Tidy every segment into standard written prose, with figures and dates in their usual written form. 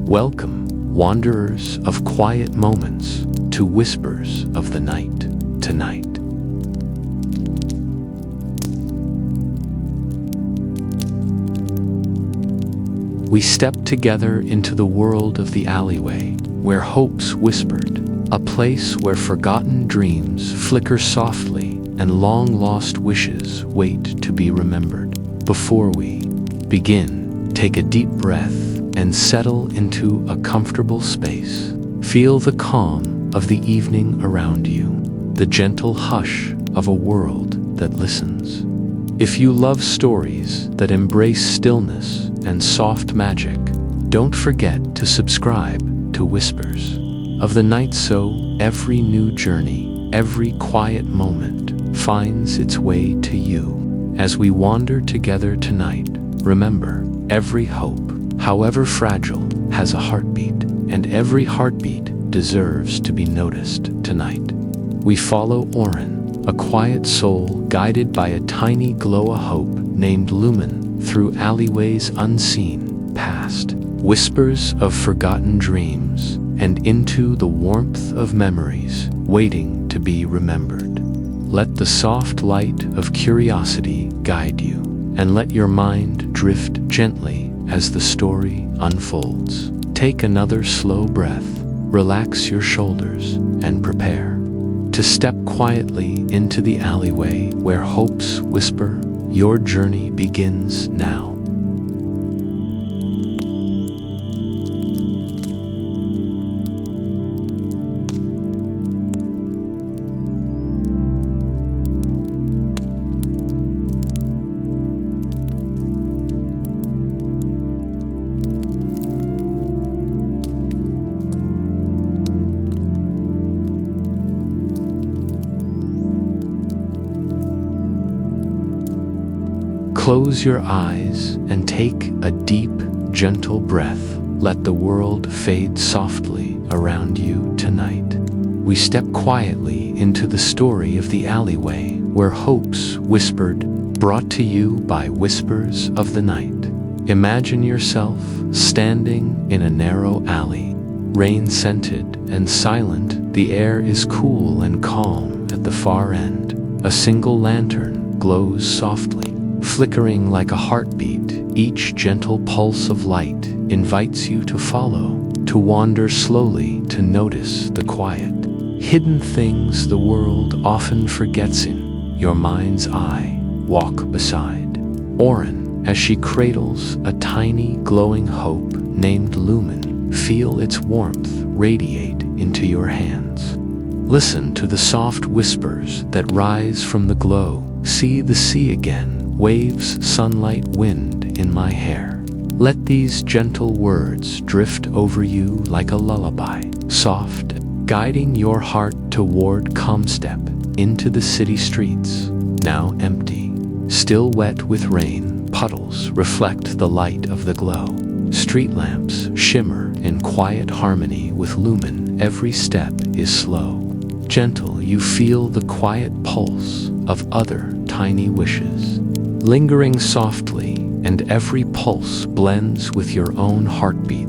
Welcome, wanderers of quiet moments, to Whispers of the Night tonight. We step together into the world of the alleyway, where hopes whispered, a place where forgotten dreams flicker softly and long-lost wishes wait to be remembered. Before we begin, take a deep breath and settle into a comfortable space. Feel the calm of the evening around you, the gentle hush of a world that listens. If you love stories that embrace stillness and soft magic, don't forget to subscribe to Whispers of the Night so every new journey, every quiet moment finds its way to you. As we wander together tonight, remember, every hope, however fragile, has a heartbeat, and every heartbeat deserves to be noticed tonight. We follow Auren, a quiet soul guided by a tiny glow of hope named Lumen, through alleyways unseen, past whispers of forgotten dreams, and into the warmth of memories waiting to be remembered. Let the soft light of curiosity guide you, and let your mind drift gently as the story unfolds. Take another slow breath, relax your shoulders, and prepare to step quietly into the alleyway where hopes whisper. Your journey begins now. Close your eyes and take a deep, gentle breath. Let the world fade softly around you tonight. We step quietly into the story of the alleyway where hopes whispered, brought to you by Whispers of the Night. Imagine yourself standing in a narrow alley, rain-scented and silent. The air is cool and calm at the far end. A single lantern glows softly, flickering like a heartbeat. Each gentle pulse of light invites you to follow, to wander slowly, to notice the quiet, hidden things the world often forgets. In your mind's eye, walk beside Auren as she cradles a tiny glowing hope named Lumen. Feel its warmth radiate into your hands. Listen to the soft whispers that rise from the glow. See the sea again, waves, sunlight, wind in my hair. Let these gentle words drift over you like a lullaby, soft, guiding your heart toward calm. Step into the city streets, now empty, still wet with rain. Puddles reflect the light of the glow. Street lamps shimmer in quiet harmony with Lumen. Every step is slow, gentle. You feel the quiet pulse of other tiny wishes, lingering softly, and every pulse blends with your own heartbeat.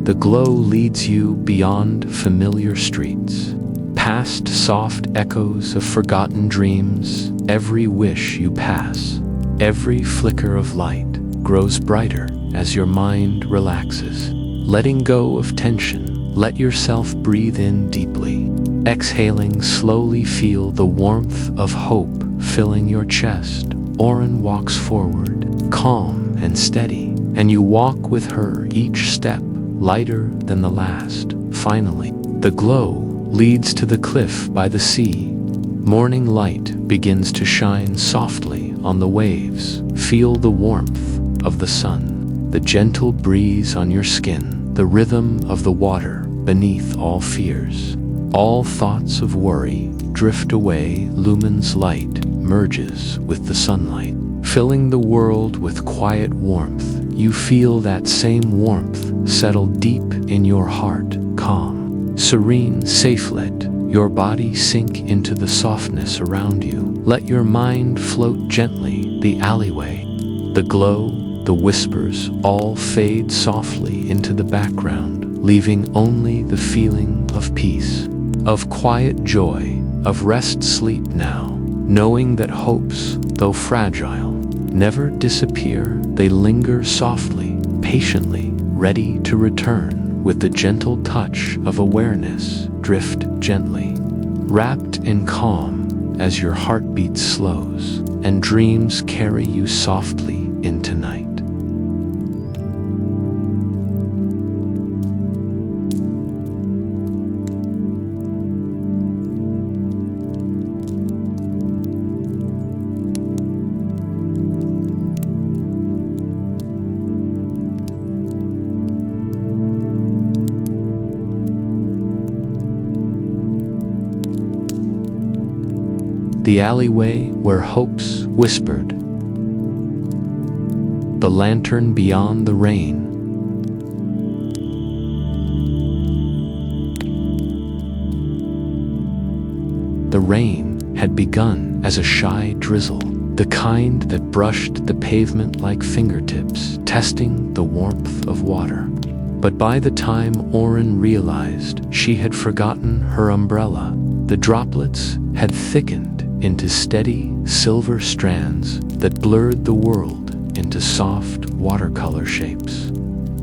The glow leads you beyond familiar streets, past soft echoes of forgotten dreams. Every wish you pass, every flicker of light, grows brighter as your mind relaxes. Letting go of tension, let yourself breathe in deeply. Exhaling slowly, feel the warmth of hope filling your chest. Auren walks forward, calm and steady, and you walk with her, each step lighter than the last. Finally, the glow leads to the cliff by the sea. Morning light begins to shine softly on the waves. Feel the warmth of the sun, the gentle breeze on your skin, the rhythm of the water beneath. All fears, all thoughts of worry drift away. Lumen's light merges with the sunlight, filling the world with quiet warmth. You feel that same warmth settle deep in your heart, calm, serene, safe. Let your body sink into the softness around you. Let your mind float gently. The alleyway, the glow, the whispers all fade softly into the background, leaving only the feeling of peace, of quiet joy, of rest sleep now, knowing that hopes, though fragile, never disappear. They linger softly, patiently, ready to return with the gentle touch of awareness. Drift gently, wrapped in calm as your heartbeat slows and dreams carry you softly into night. The alleyway where hopes whispered. The lantern beyond the rain. The rain had begun as a shy drizzle, the kind that brushed the pavement like fingertips, testing the warmth of water. But by the time Auren realized she had forgotten her umbrella, the droplets had thickened into steady silver strands that blurred the world into soft watercolor shapes.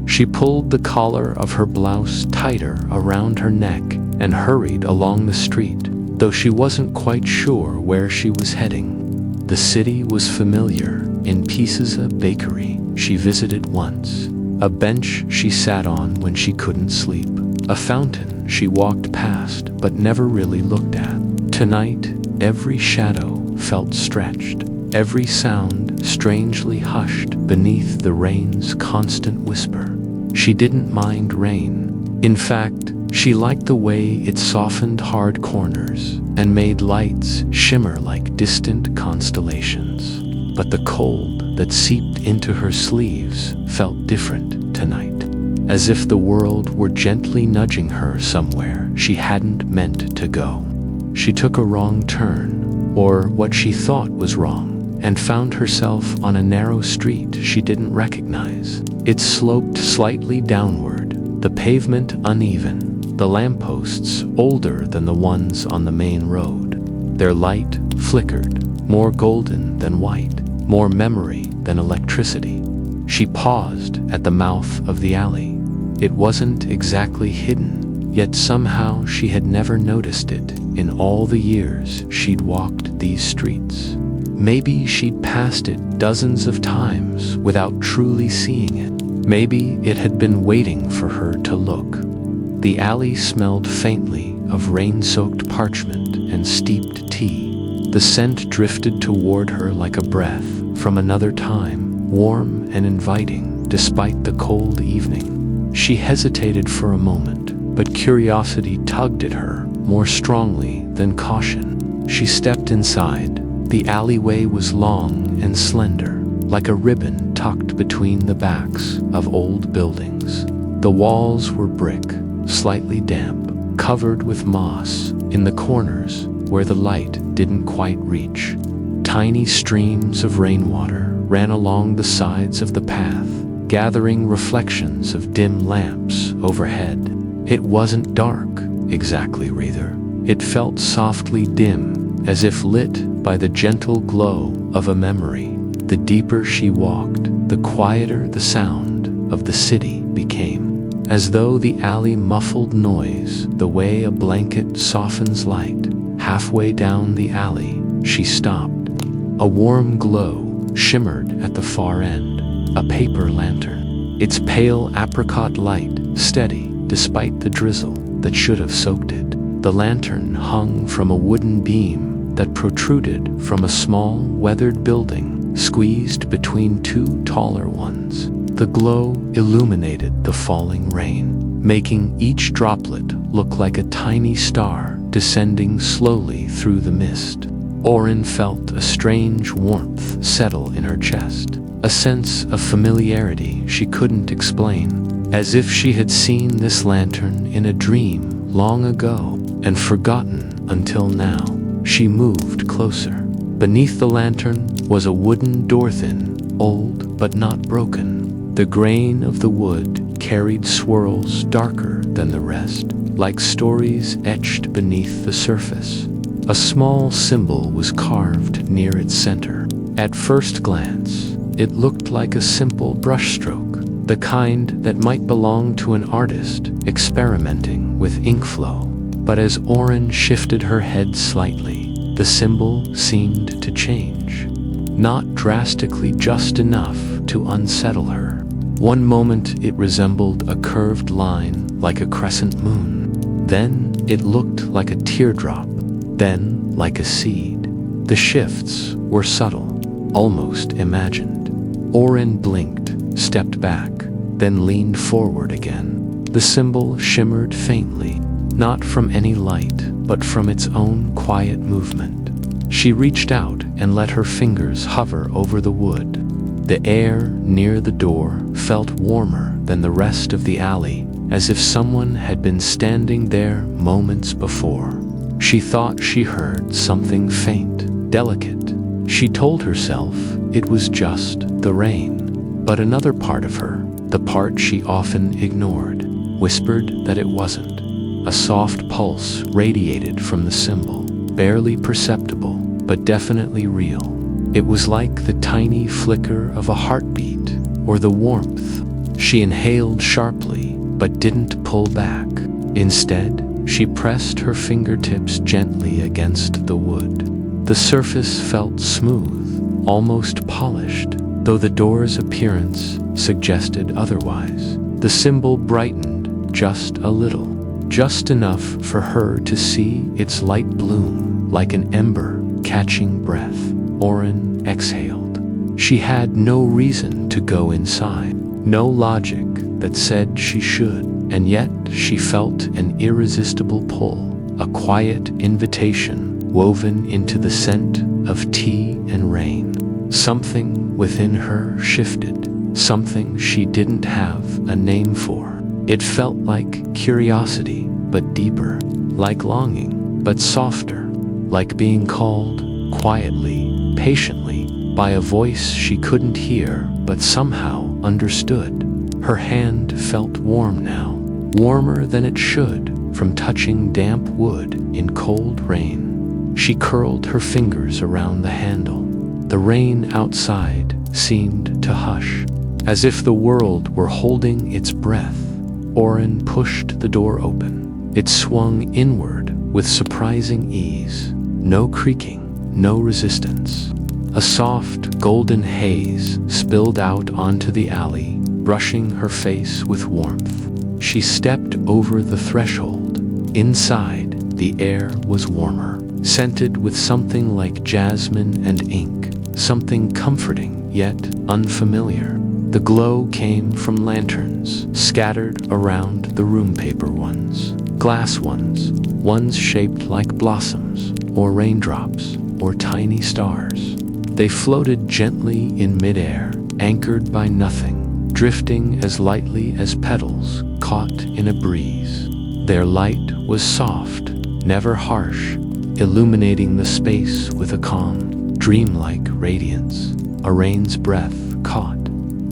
She pulled the collar of her blouse tighter around her neck and hurried along the street, though she wasn't quite sure where she was heading. The city was familiar in pieces. A bakery she visited once, a bench she sat on when she couldn't sleep, a fountain she walked past but never really looked at. Tonight, every shadow felt stretched, every sound strangely hushed beneath the rain's constant whisper. She didn't mind rain. In fact, she liked the way it softened hard corners and made lights shimmer like distant constellations. But the cold that seeped into her sleeves felt different tonight, as if the world were gently nudging her somewhere she hadn't meant to go. She took a wrong turn, or what she thought was wrong, and found herself on a narrow street she didn't recognize. It sloped slightly downward, the pavement uneven, the lampposts older than the ones on the main road. Their light flickered, more golden than white, more memory than electricity. She paused at the mouth of the alley. It wasn't exactly hidden, yet somehow she had never noticed it in all the years she'd walked these streets. Maybe she'd passed it dozens of times without truly seeing it. Maybe it had been waiting for her to look. The alley smelled faintly of rain-soaked parchment and steeped tea. The scent drifted toward her like a breath from another time, warm and inviting despite the cold evening. She hesitated for a moment, but curiosity tugged at her more strongly than caution. She stepped inside. The alleyway was long and slender, like a ribbon tucked between the backs of old buildings. The walls were brick, slightly damp, covered with moss. In the corners, where the light didn't quite reach, tiny streams of rainwater ran along the sides of the path, gathering reflections of dim lamps overhead. It wasn't dark exactly either. It felt softly dim, as if lit by the gentle glow of a memory. The deeper she walked, the quieter the sound of the city became, as though the alley muffled noise the way a blanket softens light. Halfway down the alley, she stopped. A warm glow shimmered at the far end, a paper lantern, its pale apricot light steady despite the drizzle that should have soaked it. The lantern hung from a wooden beam that protruded from a small, weathered building, squeezed between two taller ones. The glow illuminated the falling rain, making each droplet look like a tiny star descending slowly through the mist. Auren felt a strange warmth settle in her chest, a sense of familiarity she couldn't explain, as if she had seen this lantern in a dream long ago and forgotten until now. She moved closer. Beneath the lantern was a wooden door, thin, old but not broken. The grain of the wood carried swirls darker than the rest, like stories etched beneath the surface. A small symbol was carved near its center. At first glance, it looked like a simple brushstroke, the kind that might belong to an artist experimenting with ink flow. But as Auren shifted her head slightly, the symbol seemed to change. Not drastically, just enough to unsettle her. One moment it resembled a curved line like a crescent moon. Then it looked like a teardrop, then like a seed. The shifts were subtle, almost imagined. Auren blinked, stepped back, then leaned forward again. The symbol shimmered faintly, not from any light, but from its own quiet movement. She reached out and let her fingers hover over the wood. The air near the door felt warmer than the rest of the alley, as if someone had been standing there moments before. She thought she heard something faint, delicate. She told herself it was just the rain. But another part of her, the part she often ignored, whispered that it wasn't. A soft pulse radiated from the symbol, barely perceptible, but definitely real. It was like the tiny flicker of a heartbeat, or the warmth. She inhaled sharply, but didn't pull back. Instead, she pressed her fingertips gently against the wood. The surface felt smooth, almost polished, though the door's appearance suggested otherwise. The symbol brightened just a little, just enough for her to see its light bloom, like an ember catching breath. Auren exhaled. She had no reason to go inside, no logic that said she should, and yet she felt an irresistible pull, a quiet invitation woven into the scent of tea and rain. Something within her shifted, something she didn't have a name for. It felt like curiosity, but deeper, like longing, but softer, like being called quietly, patiently, by a voice she couldn't hear but somehow understood. Her hand felt warm now, warmer than it should from touching damp wood in cold rain. She curled her fingers around the handle. The rain outside seemed to hush, as if the world were holding its breath. Auren pushed the door open. It swung inward with surprising ease. No creaking, no resistance. A soft, golden haze spilled out onto the alley, brushing her face with warmth. She stepped over the threshold. Inside, the air was warmer, scented with something like jasmine and ink, something comforting yet unfamiliar. The glow came from lanterns, scattered around the room, paper ones, glass ones shaped like blossoms, or raindrops, or tiny stars. They floated gently in midair, anchored by nothing, drifting as lightly as petals caught in a breeze. Their light was soft, never harsh, illuminating the space with a calm, dreamlike radiance. Auren's breath caught.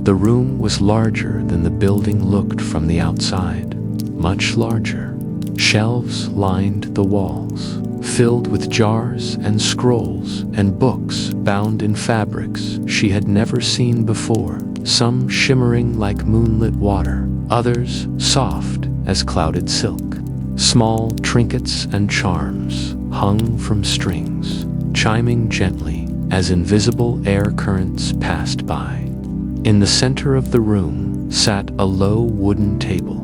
The room was larger than the building looked from the outside, much larger. Shelves lined the walls, filled with jars and scrolls and books bound in fabrics she had never seen before, some shimmering like moonlit water, others soft as clouded silk. Small trinkets and charms hung from strings, chiming gently as invisible air currents passed by. In the center of the room sat a low wooden table.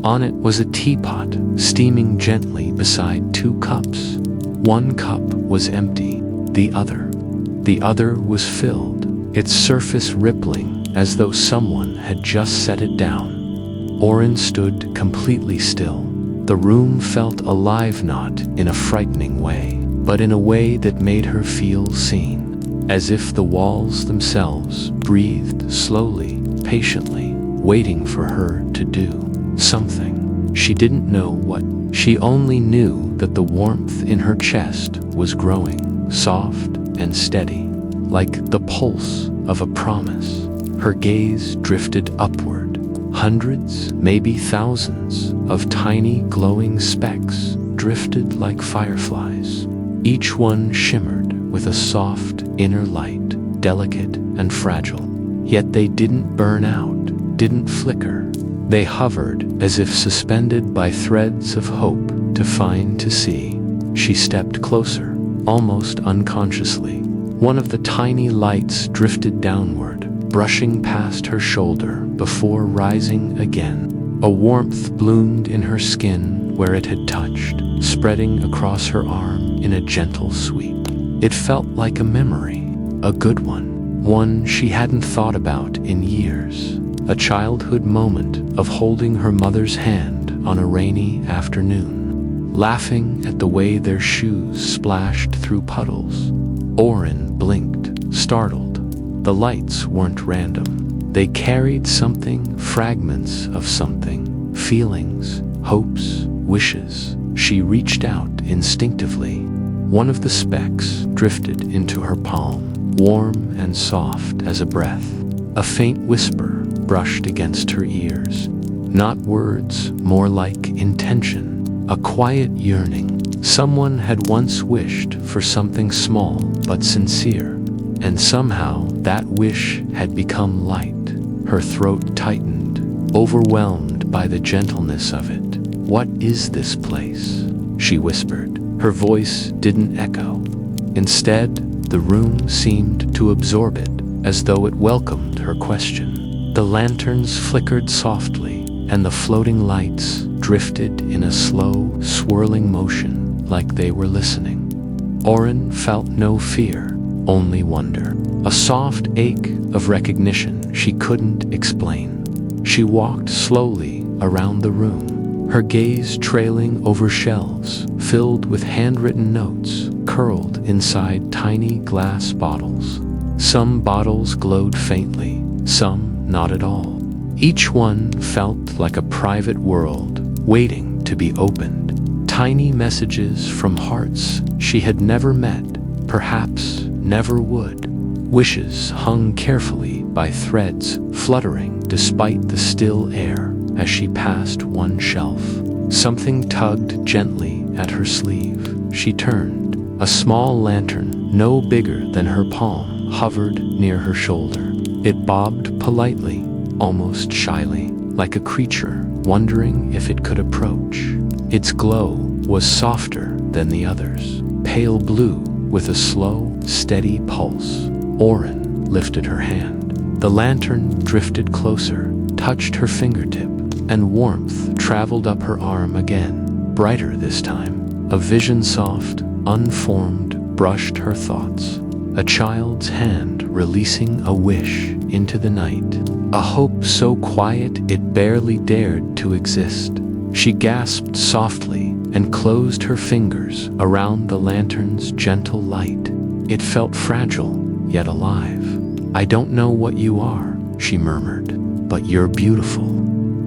On it was a teapot steaming gently beside 2 cups. One cup was empty, the other was filled, its surface rippling as though someone had just set it down. Auren stood completely still. The room felt alive, not in a frightening way, but in a way that made her feel seen, as if the walls themselves breathed slowly, patiently, waiting for her to do something. She didn't know what. She only knew that the warmth in her chest was growing, soft and steady, like the pulse of a promise. Her gaze drifted upward. Hundreds, maybe thousands, of tiny glowing specks drifted like fireflies. Each one shimmered with a soft inner light, delicate and fragile. Yet they didn't burn out, didn't flicker. They hovered as if suspended by threads of hope to find to see. She stepped closer, almost unconsciously. One of the tiny lights drifted downward, brushing past her shoulder before rising again. A warmth bloomed in her skin where it had touched, spreading across her arm in a gentle sweep. It felt like a memory, a good one she hadn't thought about in years. A childhood moment of holding her mother's hand on a rainy afternoon, laughing at the way their shoes splashed through puddles. Auren blinked, startled. The lights weren't random. They carried something, fragments of something, feelings, hopes, wishes. She reached out instinctively. One of the specks drifted into her palm, warm and soft as a breath. A faint whisper brushed against her ears. Not words, more like intention, a quiet yearning. Someone had once wished for something small but sincere, and somehow that wish had become light. Her throat tightened, overwhelmed by the gentleness of it. "What is this place?" she whispered. Her voice didn't echo. Instead, the room seemed to absorb it, as though it welcomed her question. The lanterns flickered softly, and the floating lights drifted in a slow, swirling motion like they were listening. Auren felt no fear, only wonder. A soft ache of recognition she couldn't explain. She walked slowly around the room, her gaze trailing over shelves filled with handwritten notes curled inside tiny glass bottles. Some bottles glowed faintly, some not at all. Each one felt like a private world waiting to be opened. Tiny messages from hearts she had never met, perhaps never would. Wishes hung carefully by threads fluttering despite the still air as she passed one shelf. Something tugged gently at her sleeve. She turned. A small lantern, no bigger than her palm, hovered near her shoulder. It bobbed politely, almost shyly, like a creature wondering if it could approach. Its glow was softer than the others, pale blue with a slow, steady pulse. Auren lifted her hand. The lantern drifted closer, touched her fingertip, and warmth traveled up her arm again, brighter this time. A vision soft, unformed, brushed her thoughts. A child's hand releasing a wish into the night. A hope so quiet it barely dared to exist. She gasped softly and closed her fingers around the lantern's gentle light. It felt fragile, yet alive. "I don't know what you are," she murmured, "but you're beautiful."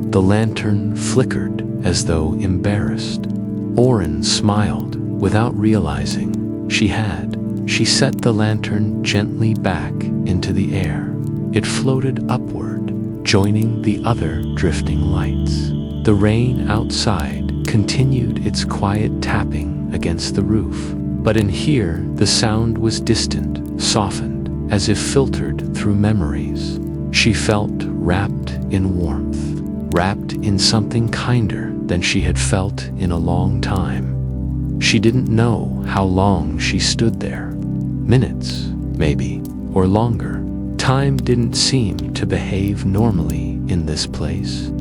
The lantern flickered as though embarrassed. Auren smiled without realizing she had. She set the lantern gently back into the air. It floated upward, joining the other drifting lights. The rain outside continued its quiet tapping against the roof, but in here the sound was distant, softened, as if filtered through memories. She felt wrapped in warmth, wrapped in something kinder than she had felt in a long time. She didn't know how long she stood there. Minutes, maybe, or longer. Time didn't seem to behave normally in this place.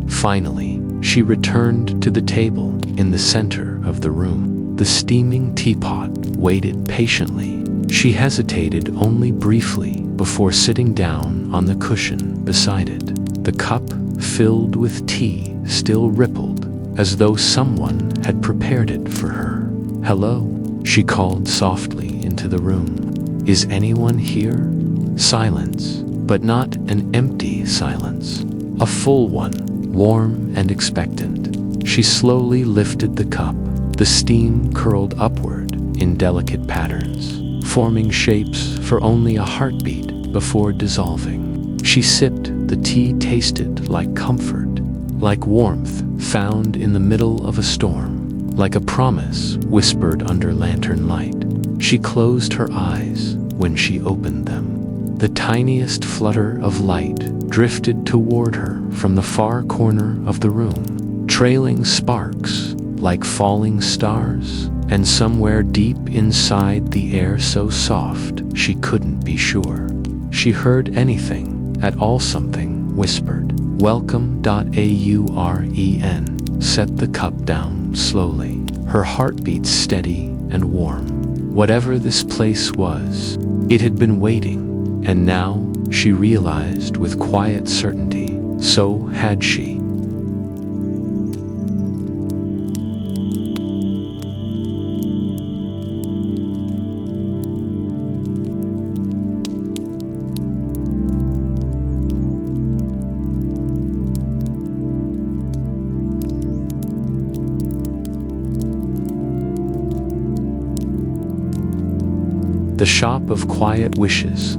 Finally, she returned to the table in the center of the room. The steaming teapot waited patiently. She hesitated only briefly before sitting down on the cushion beside it. The cup, filled with tea, still rippled, as though someone had prepared it for her. "Hello," she called softly into the room. "Is anyone here?" Silence, but not an empty silence. A full one, warm and expectant. She slowly lifted the cup. The steam curled upward in delicate patterns, forming shapes for only a heartbeat before dissolving. She sipped. The tea tasted like comfort, like warmth found in the middle of a storm, like a promise whispered under lantern light. She closed her eyes when she opened them. The tiniest flutter of light drifted toward her from the far corner of the room, trailing sparks like falling stars, and somewhere deep inside the air so soft she couldn't be sure. She heard anything at all. Something whispered, "Welcome." Auren set the cup down slowly, her heartbeat steady and warm. Whatever this place was, it had been waiting, and now she realized with quiet certainty, so had she. The Shop of Quiet Wishes.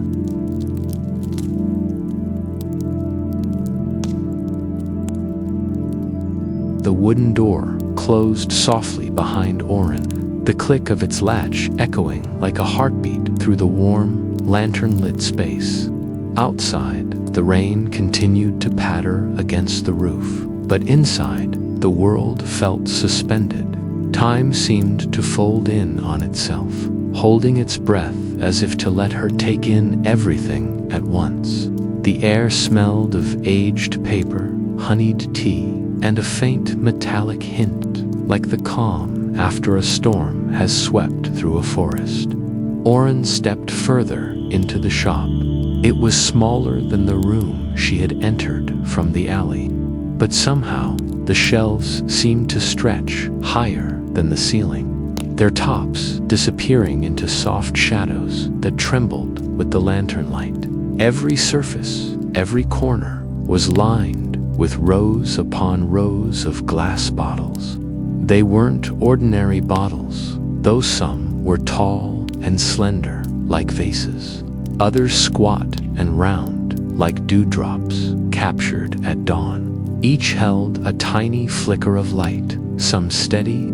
The wooden door closed softly behind Auren, the click of its latch echoing like a heartbeat through the warm, lantern-lit space. Outside, the rain continued to patter against the roof, but inside, the world felt suspended. Time seemed to fold in on itself, holding its breath as if to let her take in everything at once. The air smelled of aged paper, honeyed tea, and a faint metallic hint, like the calm after a storm has swept through a forest. Auren stepped further into the shop. It was smaller than the room she had entered from the alley, but somehow the shelves seemed to stretch higher than the ceiling, their tops disappearing into soft shadows that trembled with the lantern light. Every surface, every corner, was lined with rows upon rows of glass bottles. They weren't ordinary bottles, though some were tall and slender like vases, others squat and round like dewdrops captured at dawn. Each held a tiny flicker of light, some steady,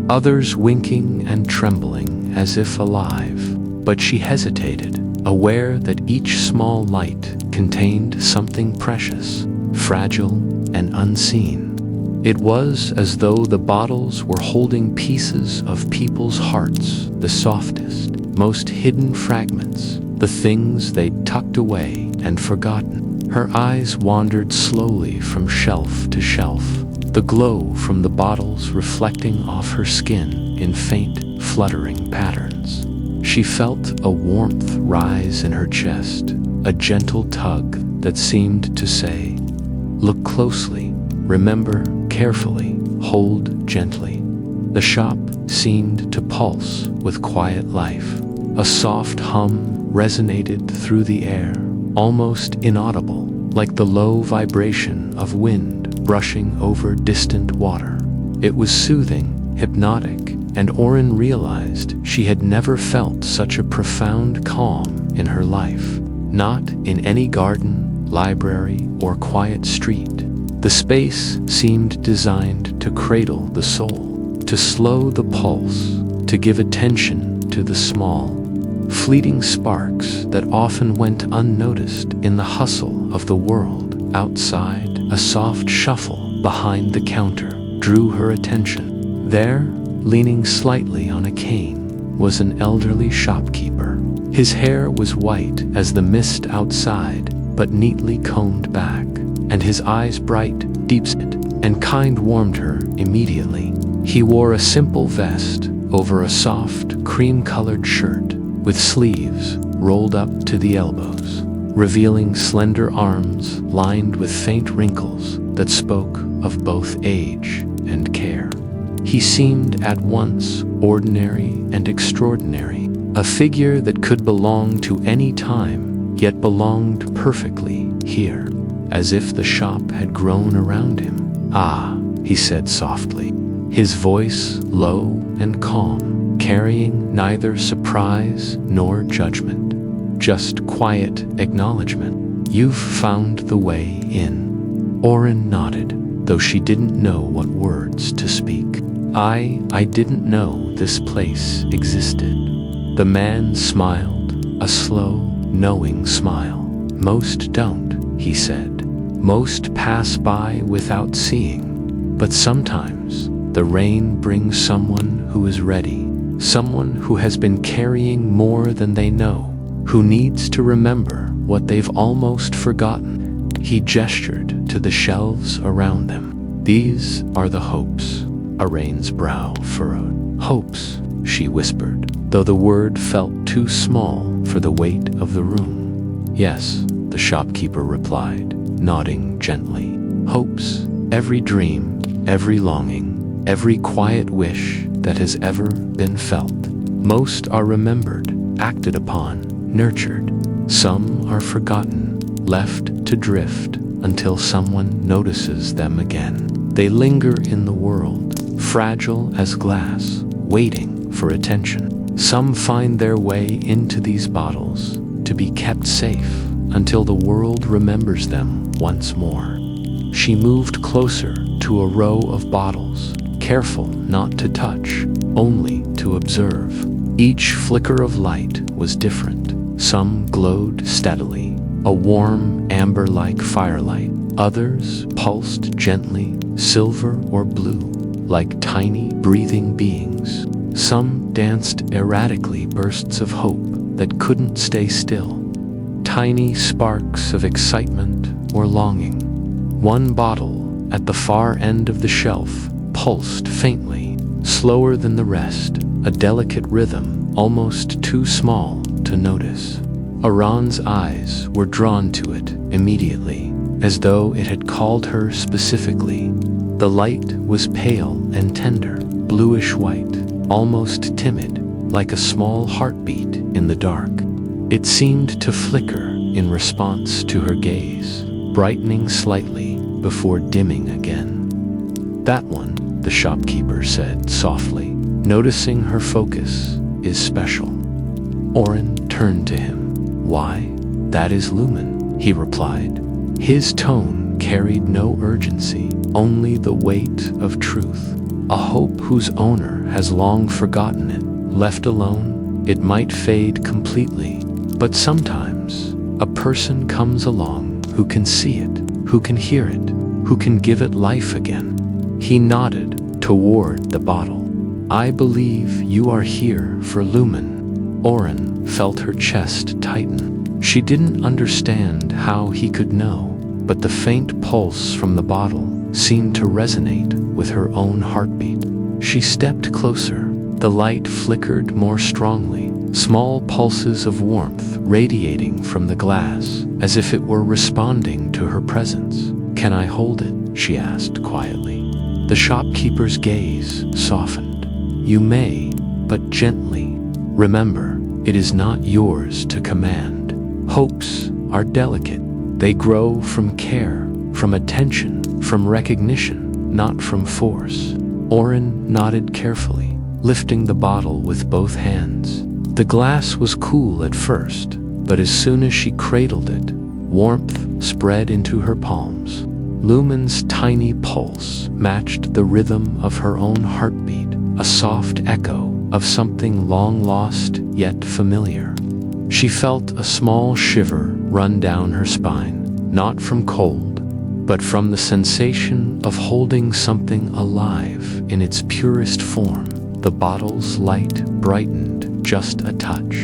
others winking and trembling as if alive. But she hesitated, aware that each small light contained something precious, fragile and unseen. It was as though the bottles were holding pieces of people's hearts, the softest, most hidden fragments, the things they'd tucked away and forgotten. Her eyes wandered slowly from shelf to shelf, the glow from the bottles reflecting off her skin in faint, fluttering patterns. She felt a warmth rise in her chest, a gentle tug that seemed to say, "Look closely, remember carefully, hold gently." The shop seemed to pulse with quiet life. A soft hum resonated through the air, almost inaudible, like the low vibration of wind brushing over distant water. It was soothing, hypnotic, and Auren realized she had never felt such a profound calm in her life. Not in any garden, library, or quiet street. The space seemed designed to cradle the soul, to slow the pulse, to give attention to the small, fleeting sparks that often went unnoticed in the hustle of the world. Outside, a soft shuffle behind the counter drew her attention. There, leaning slightly on a cane, was an elderly shopkeeper. His hair was white as the mist outside, but neatly combed back, and his eyes bright, deep-set, and kind warmed her immediately. He wore a simple vest over a soft, cream-colored shirt, with sleeves rolled up to the elbows, revealing slender arms lined with faint wrinkles that spoke of both age and care. He seemed at once ordinary and extraordinary, a figure that could belong to any time, yet belonged perfectly here, as if the shop had grown around him. "Ah," he said softly, his voice low and calm, carrying neither surprise nor judgment. just quiet acknowledgement. You've found the way in. Auren nodded, though she didn't know what words to speak. I didn't know this place existed. The man smiled, a slow, knowing smile. Most don't, he said. Most pass by without seeing. But sometimes, the rain brings someone who is ready. Someone who has been carrying more than they know. Who needs to remember what they've almost forgotten. He gestured to the shelves around them. These are the hopes. Auren's brow furrowed. Hopes, she whispered, though the word felt too small for the weight of the room. Yes, the shopkeeper replied, nodding gently. Hopes, every dream, every longing, every quiet wish that has ever been felt. Most are remembered, acted upon, nurtured. Some are forgotten, left to drift until someone notices them again. They linger in the world, fragile as glass, waiting for attention. Some find their way into these bottles to be kept safe until the world remembers them once more. She moved closer to a row of bottles, careful not to touch, only to observe. Each flicker of light was different. Some glowed steadily, a warm, amber-like firelight. Others pulsed gently, silver or blue, like tiny, breathing beings. Some danced erratically, bursts of hope that couldn't stay still. Tiny sparks of excitement or longing. One bottle, at the far end of the shelf, pulsed faintly, slower than the rest, a delicate rhythm, almost too small to notice. Auren's eyes were drawn to it immediately, as though it had called her specifically. The light was pale and tender, bluish-white, almost timid, like a small heartbeat in the dark. It seemed to flicker in response to her gaze, brightening slightly before dimming again. That one, the shopkeeper said softly, noticing her focus, is special. Auren turned to him. Why? That is Lumen, he replied. His tone carried no urgency, only the weight of truth. A hope whose owner has long forgotten it. Left alone, it might fade completely. But sometimes, a person comes along who can see it, who can hear it, who can give it life again. He nodded toward the bottle. I believe you are here for Lumen. Auren felt her chest tighten. She didn't understand how he could know, but the faint pulse from the bottle seemed to resonate with her own heartbeat. She stepped closer. The light flickered more strongly, small pulses of warmth radiating from the glass, as if it were responding to her presence. Can I hold it? She asked quietly. The shopkeeper's gaze softened. You may, but gently. Remember, it is not yours to command. Hopes are delicate. They grow from care, from attention, from recognition, not from force. Auren nodded carefully, lifting the bottle with both hands. The glass was cool at first, but as soon as she cradled it, warmth spread into her palms. Lumen's tiny pulse matched the rhythm of her own heartbeat, a soft echo of something long lost yet familiar. She felt a small shiver run down her spine, not from cold, but from the sensation of holding something alive in its purest form. The bottle's light brightened just a touch,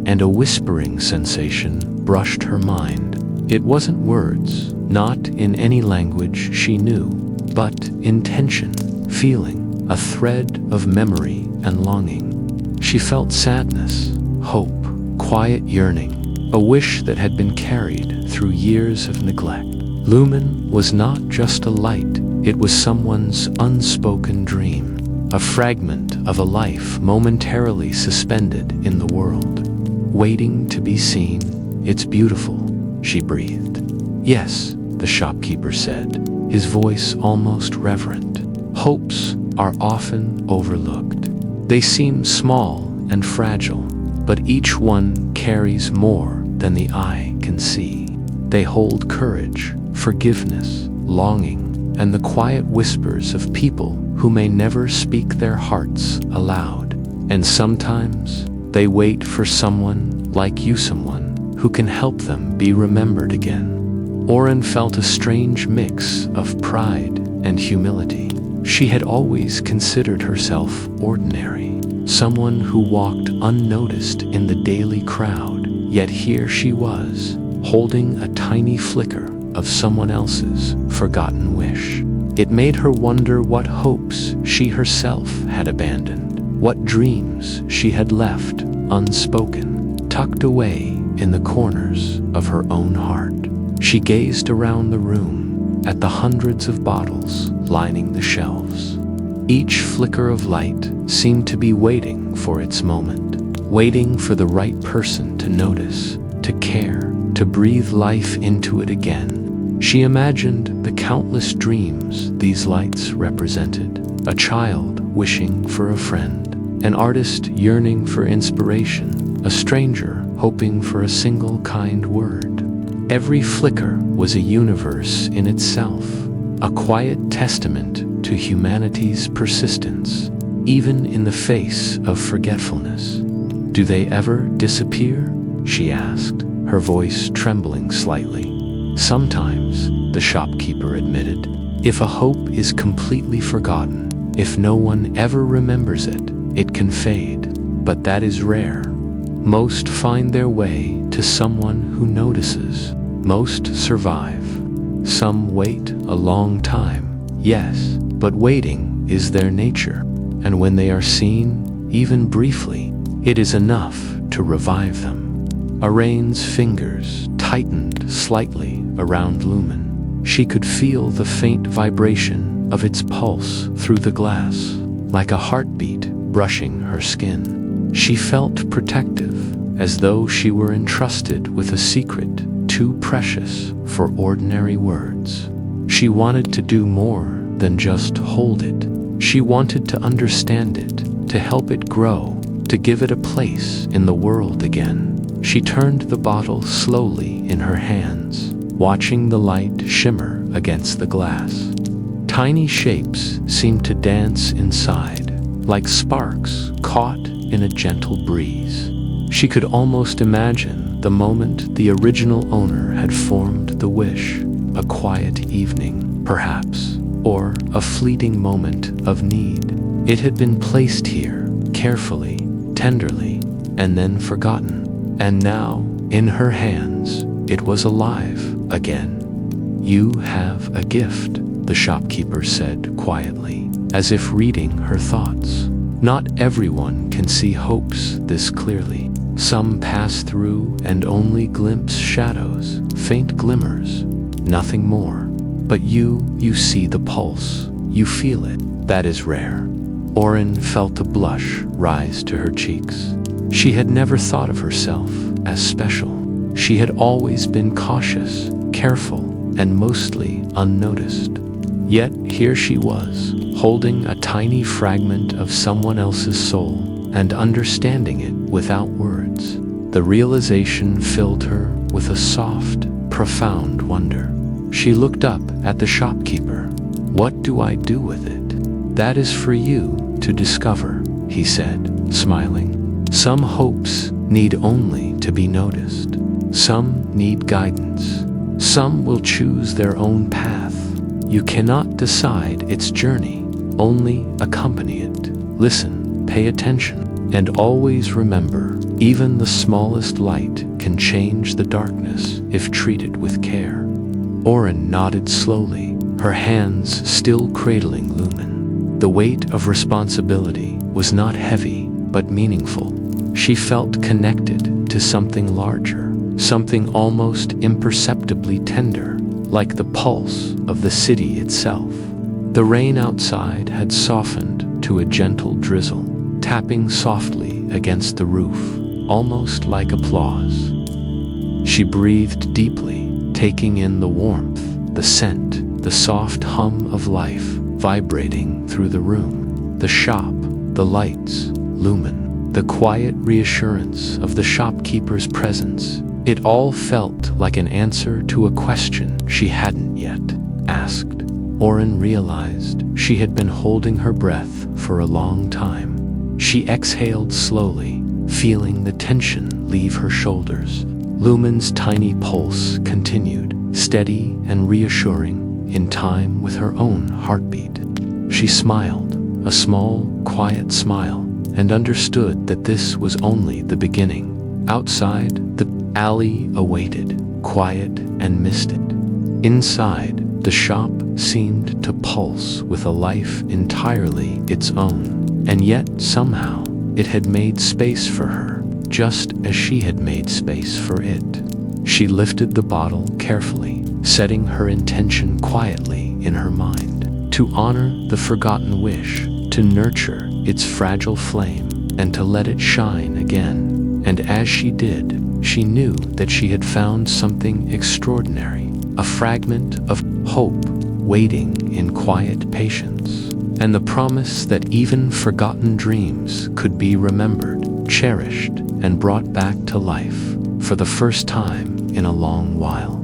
and a whispering sensation brushed her mind. It wasn't words, not in any language she knew, but intention, feeling, a thread of memory and longing. She felt sadness, hope, quiet yearning, a wish that had been carried through years of neglect. Lumen was not just a light, it was someone's unspoken dream, a fragment of a life momentarily suspended in the world, waiting to be seen. It's beautiful, she breathed. Yes, the shopkeeper said, his voice almost reverent. Hopes are often overlooked. They seem small and fragile, but each one carries more than the eye can see. They hold courage, forgiveness, longing, and the quiet whispers of people who may never speak their hearts aloud. And sometimes they wait for someone like you, someone who can help them be remembered again. Auren felt a strange mix of pride and humility. She had always considered herself ordinary, someone who walked unnoticed in the daily crowd, yet here she was, holding a tiny flicker of someone else's forgotten wish. It made her wonder what hopes she herself had abandoned, what dreams she had left unspoken, tucked away in the corners of her own heart. She gazed around the room at the hundreds of bottles lining the shelves. Each flicker of light seemed to be waiting for its moment, waiting for the right person to notice, to care, to breathe life into it again. She imagined the countless dreams these lights represented: a child wishing for a friend, an artist yearning for inspiration, a stranger hoping for a single kind word. Every flicker was a universe in itself, a quiet testament to humanity's persistence, even in the face of forgetfulness. "Do they ever disappear?" she asked, her voice trembling slightly. "Sometimes," the shopkeeper admitted. "If a hope is completely forgotten, if no one ever remembers it, it can fade. But that is rare. Most find their way to someone who notices. Most survive. Some wait a long time, yes, but waiting is their nature. And when they are seen, even briefly, it is enough to revive them." Auren's fingers tightened slightly around Lumen. She could feel the faint vibration of its pulse through the glass, like a heartbeat brushing her skin. She felt protective, as though she were entrusted with a secret too precious for ordinary words. She wanted to do more than just hold it. She wanted to understand it, to help it grow, to give it a place in the world again. She turned the bottle slowly in her hands, watching the light shimmer against the glass. Tiny shapes seemed to dance inside, like sparks caught in a gentle breeze. She could almost imagine the moment the original owner had formed the wish, a quiet evening, perhaps, or a fleeting moment of need. It had been placed here, carefully, tenderly, and then forgotten. And now, in her hands, it was alive again. "You have a gift," the shopkeeper said quietly, as if reading her thoughts. "Not everyone can see hopes this clearly. Some pass through and only glimpse shadows, faint glimmers, nothing more. But you see the pulse, you feel it. That is rare." Auren felt a blush rise to her cheeks. She had never thought of herself as special. She had always been cautious, careful, and mostly unnoticed. Yet here she was, holding a tiny fragment of someone else's soul, and understanding it without words. The realization filled her with a soft, profound wonder. She looked up at the shopkeeper. "What do I do with it?" "That is for you to discover," he said, smiling. "Some hopes need only to be noticed. Some need guidance. Some will choose their own path. You cannot decide its journey, only accompany it. Listen, pay attention, and always remember, even the smallest light can change the darkness if treated with care." Auren nodded slowly, her hands still cradling Lumen. The weight of responsibility was not heavy, but meaningful. She felt connected to something larger, something almost imperceptibly tender, like the pulse of the city itself. The rain outside had softened to a gentle drizzle, tapping softly against the roof, almost like applause. She breathed deeply, taking in the warmth, the scent, the soft hum of life vibrating through the room. The shop, the lights, Lumen, the quiet reassurance of the shopkeeper's presence. It all felt like an answer to a question she hadn't yet asked. Auren realized she had been holding her breath for a long time. She exhaled slowly, feeling the tension leave her shoulders. Lumen's tiny pulse continued, steady and reassuring, in time with her own heartbeat. She smiled, a small, quiet smile, and understood that this was only the beginning. Outside, the alley awaited, quiet and misted. Inside, the shop seemed to pulse with a life entirely its own, and yet somehow it had made space for her, just as she had made space for it. She lifted the bottle carefully, setting her intention quietly in her mind, to honor the forgotten wish, to nurture its fragile flame, and to let it shine again. And as she did, she knew that she had found something extraordinary, a fragment of hope waiting in quiet patience, and the promise that even forgotten dreams could be remembered, cherished, and brought back to life for the first time in a long while.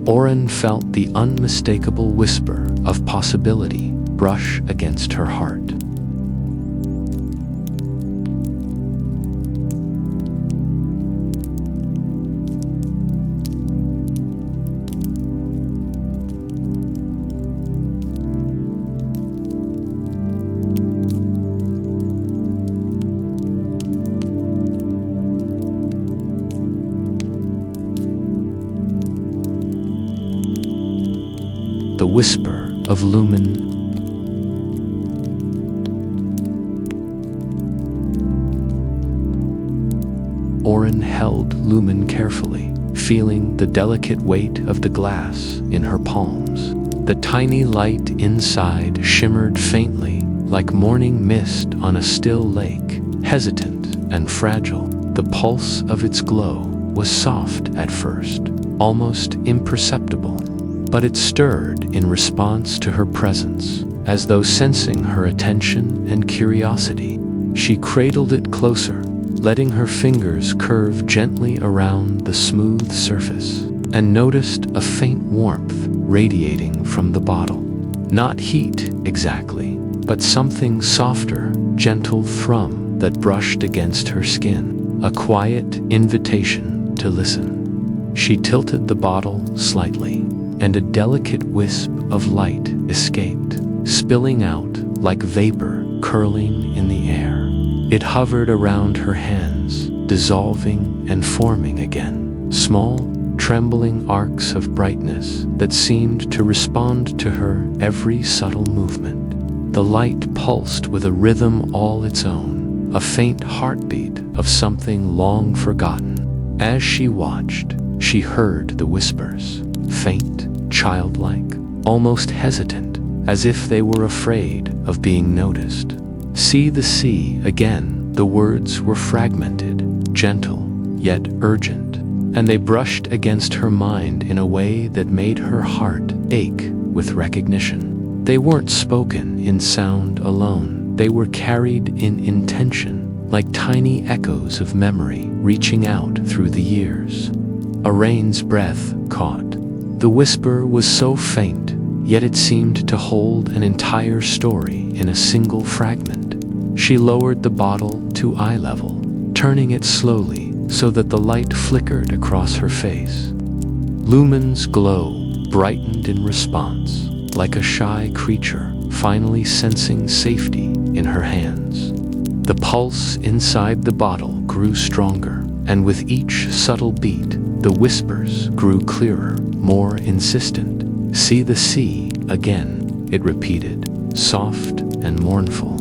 Auren felt the unmistakable whisper of possibility brush against her heart. The whisper of Lumen. Auren held Lumen carefully, feeling the delicate weight of the glass in her palms. The tiny light inside shimmered faintly, like morning mist on a still lake, hesitant and fragile. The pulse of its glow was soft at first, almost imperceptible, but it stirred in response to her presence, as though sensing her attention and curiosity. She cradled it closer, letting her fingers curve gently around the smooth surface, and noticed a faint warmth radiating from the bottle. Not heat exactly, but something softer, gentle thrum that brushed against her skin, a quiet invitation to listen. She tilted the bottle slightly, and a delicate wisp of light escaped, spilling out like vapor curling in the air. It hovered around her hands, dissolving and forming again, small, trembling arcs of brightness that seemed to respond to her every subtle movement. The light pulsed with a rhythm all its own, a faint heartbeat of something long forgotten. As she watched, she heard the whispers, faint, childlike, almost hesitant, as if they were afraid of being noticed. "See the sea again." The words were fragmented, gentle, yet urgent, and they brushed against her mind in a way that made her heart ache with recognition. They weren't spoken in sound alone. They were carried in intention, like tiny echoes of memory reaching out through the years. Auren's breath caught. The whisper was so faint, yet it seemed to hold an entire story in a single fragment. She lowered the bottle to eye level, turning it slowly so that the light flickered across her face. Lumen's glow brightened in response, like a shy creature finally sensing safety in her hands. The pulse inside the bottle grew stronger, and with each subtle beat, the whispers grew clearer, more insistent. "See the sea again," it repeated, soft and mournful.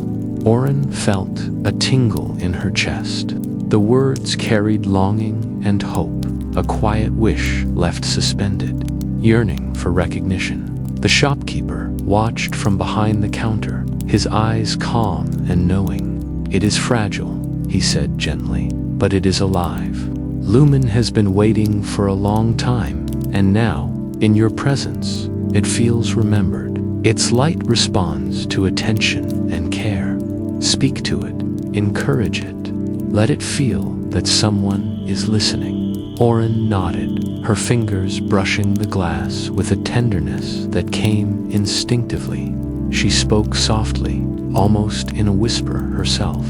Auren felt a tingle in her chest. The words carried longing and hope, a quiet wish left suspended, yearning for recognition. The shopkeeper watched from behind the counter, his eyes calm and knowing. "It is fragile," he said gently, "but it is alive. Lumen has been waiting for a long time, and now, in your presence, it feels remembered. Its light responds to attention and care. Speak to it, encourage it, let it feel that someone is listening." Auren nodded, her fingers brushing the glass with a tenderness that came instinctively. She spoke softly, almost in a whisper herself.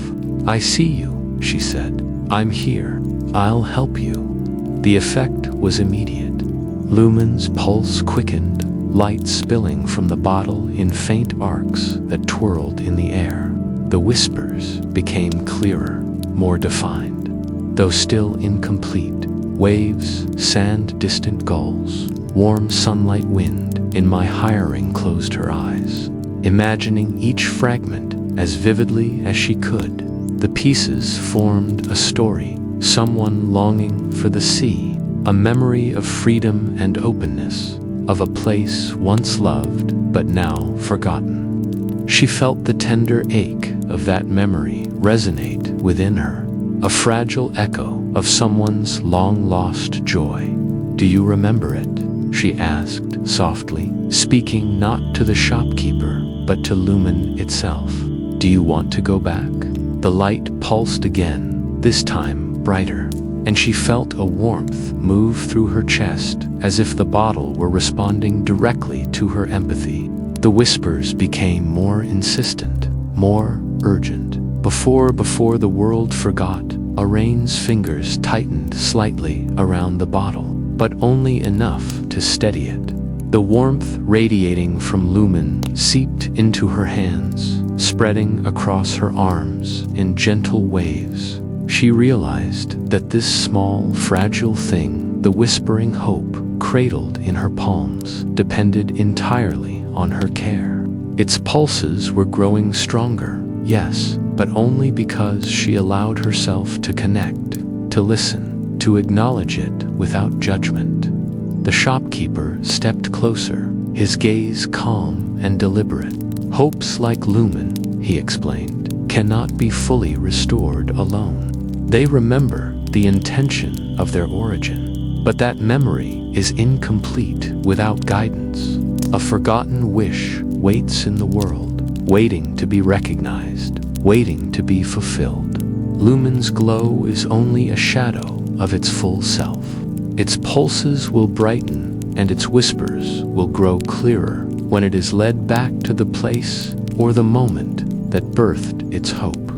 "I see you," she said. "I'm here. I'll help you." The effect was immediate. Lumen's pulse quickened, light spilling from the bottle in faint arcs that twirled in the air. The whispers became clearer, more defined, though still incomplete. Waves, sand, distant gulls, warm sunlight, wind. In my hiring closed her eyes, imagining each fragment as vividly as she could. The pieces formed a story, someone longing for the sea, a memory of freedom and openness, of a place once loved but now forgotten. She felt the tender ache of that memory resonate within her, a fragile echo of someone's long-lost joy. "Do you remember it?" she asked softly, speaking not to the shopkeeper but to Lumen itself. "Do you want to go back?" The light pulsed again, this time brighter, and she felt a warmth move through her chest, as if the bottle were responding directly to her empathy. The whispers became more insistent, more urgent. Before the world forgot, Auren's fingers tightened slightly around the bottle, but only enough to steady it. The warmth radiating from Lumen seeped into her hands, spreading across her arms in gentle waves. She realized that this small, fragile thing, the whispering hope cradled in her palms, depended entirely on her care. Its pulses were growing stronger, yes, but only because she allowed herself to connect, to listen, to acknowledge it without judgment. The shopkeeper stepped closer, his gaze calm and deliberate. "Hopes like Lumen," he explained, "cannot be fully restored alone. They remember the intention of their origin, but that memory is incomplete without guidance. A forgotten wish waits in the world, waiting to be recognized, waiting to be fulfilled. Lumen's glow is only a shadow of its full self. Its pulses will brighten, and its whispers will grow clearer when it is led back to the place or the moment that birthed its hope."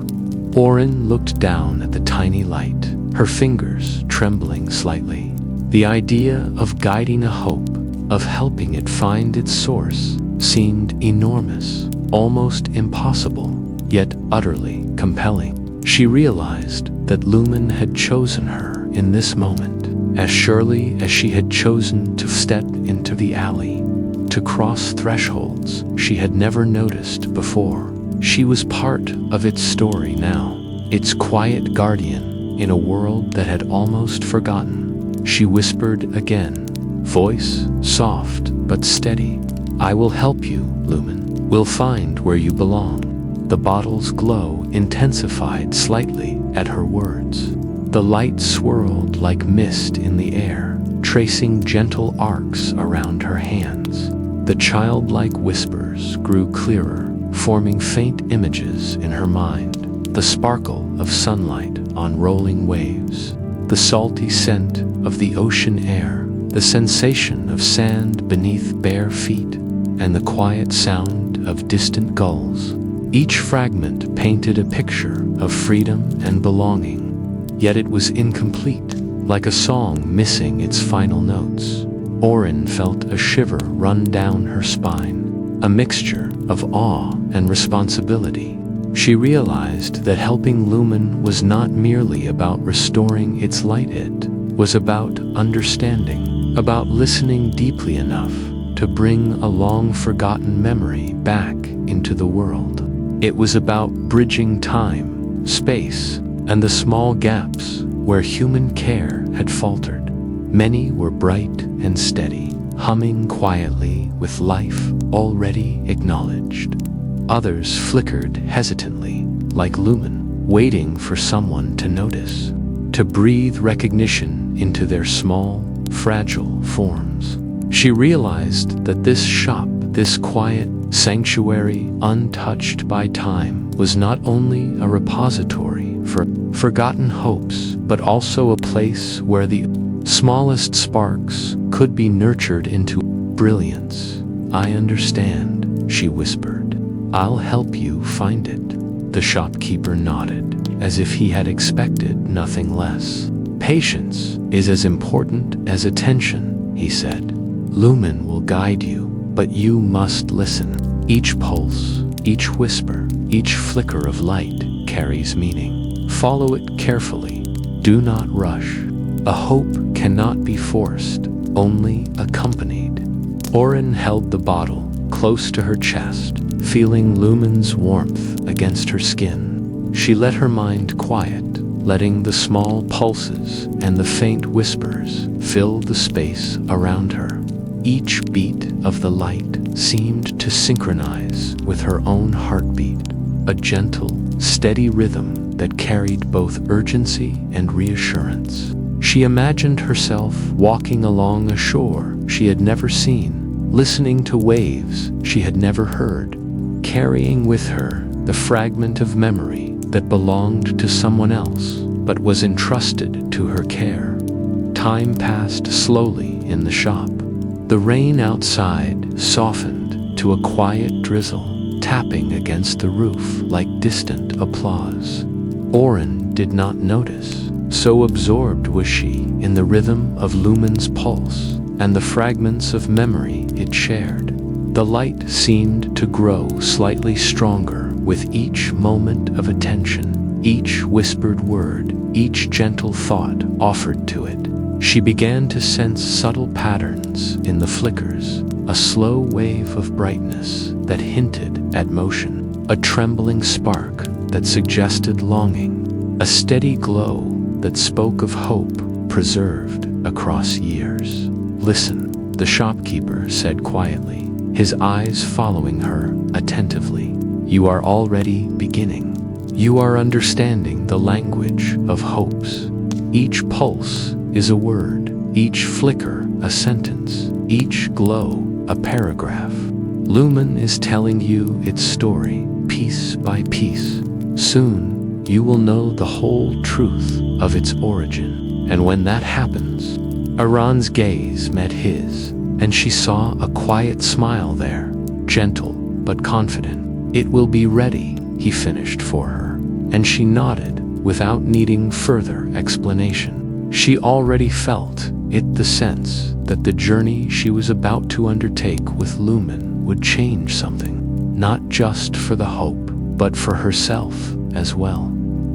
Auren looked down at the tiny light, her fingers trembling slightly. The idea of guiding a hope, of helping it find its source, seemed enormous, almost impossible, yet utterly compelling. She realized that Lumen had chosen her in this moment, as surely as she had chosen to step into the alley, to cross thresholds she had never noticed before. She was part of its story now, its quiet guardian in a world that had almost forgotten. She whispered again, voice soft but steady, "I will help you, Lumen. We'll find where you belong." The bottle's glow intensified slightly at her words. The light swirled like mist in the air, tracing gentle arcs around her hands. The childlike whispers grew clearer, forming faint images in her mind. The sparkle of sunlight on rolling waves, the salty scent of the ocean air, the sensation of sand beneath bare feet, and the quiet sound of distant gulls. Each fragment painted a picture of freedom and belonging, yet it was incomplete, like a song missing its final notes. Auren felt a shiver run down her spine, a mixture of awe and responsibility. She realized that helping Lumen was not merely about restoring its light, it was about understanding, about listening deeply enough to bring a long-forgotten memory back into the world. It was about bridging time, space, and the small gaps where human care had faltered. Many were bright and steady, humming quietly with life already acknowledged. Others flickered hesitantly, like Lumen, waiting for someone to notice, to breathe recognition into their small, fragile forms. She realized that this shop, this quiet sanctuary untouched by time, was not only a repository for forgotten hopes, but also a place where the smallest sparks could be nurtured into brilliance. I understand, she whispered. I'll help you find it. The shopkeeper nodded, as if he had expected nothing less. Patience is as important as attention, he said. Lumen will guide you, but you must listen. Each pulse, each whisper, each flicker of light carries meaning. Follow it carefully. Do not rush. A hope cannot be forced, only accompanied. Auren held the bottle close to her chest, feeling Lumen's warmth against her skin. She let her mind quiet, letting the small pulses and the faint whispers fill the space around her. Each beat of the light seemed to synchronize with her own heartbeat, a gentle, steady rhythm that carried both urgency and reassurance. She imagined herself walking along a shore she had never seen, listening to waves she had never heard, carrying with her the fragment of memory that belonged to someone else but was entrusted to her care. Time passed slowly in the shop. The rain outside softened to a quiet drizzle, tapping against the roof like distant applause. Auren did not notice, so absorbed was she in the rhythm of Lumen's pulse and the fragments of memory it shared. The light seemed to grow slightly stronger with each moment of attention, each whispered word, each gentle thought offered to it. She began to sense subtle patterns in the flickers, a slow wave of brightness that hinted at motion, a trembling spark that suggested longing, a steady glow that spoke of hope preserved across years. Listen, the shopkeeper said quietly, his eyes following her attentively. You are already beginning. You are understanding the language of hopes. Each pulse is a word, each flicker a sentence, each glow a paragraph. Lumen is telling you its story, piece by piece. Soon, you will know the whole truth of its origin. And when that happens, Auren's gaze met his, and she saw a quiet smile there, gentle but confident. It will be ready, he finished for her, and she nodded without needing further explanation. She already felt it, the sense that the journey she was about to undertake with Lumen would change something, not just for the hope, but for herself as well.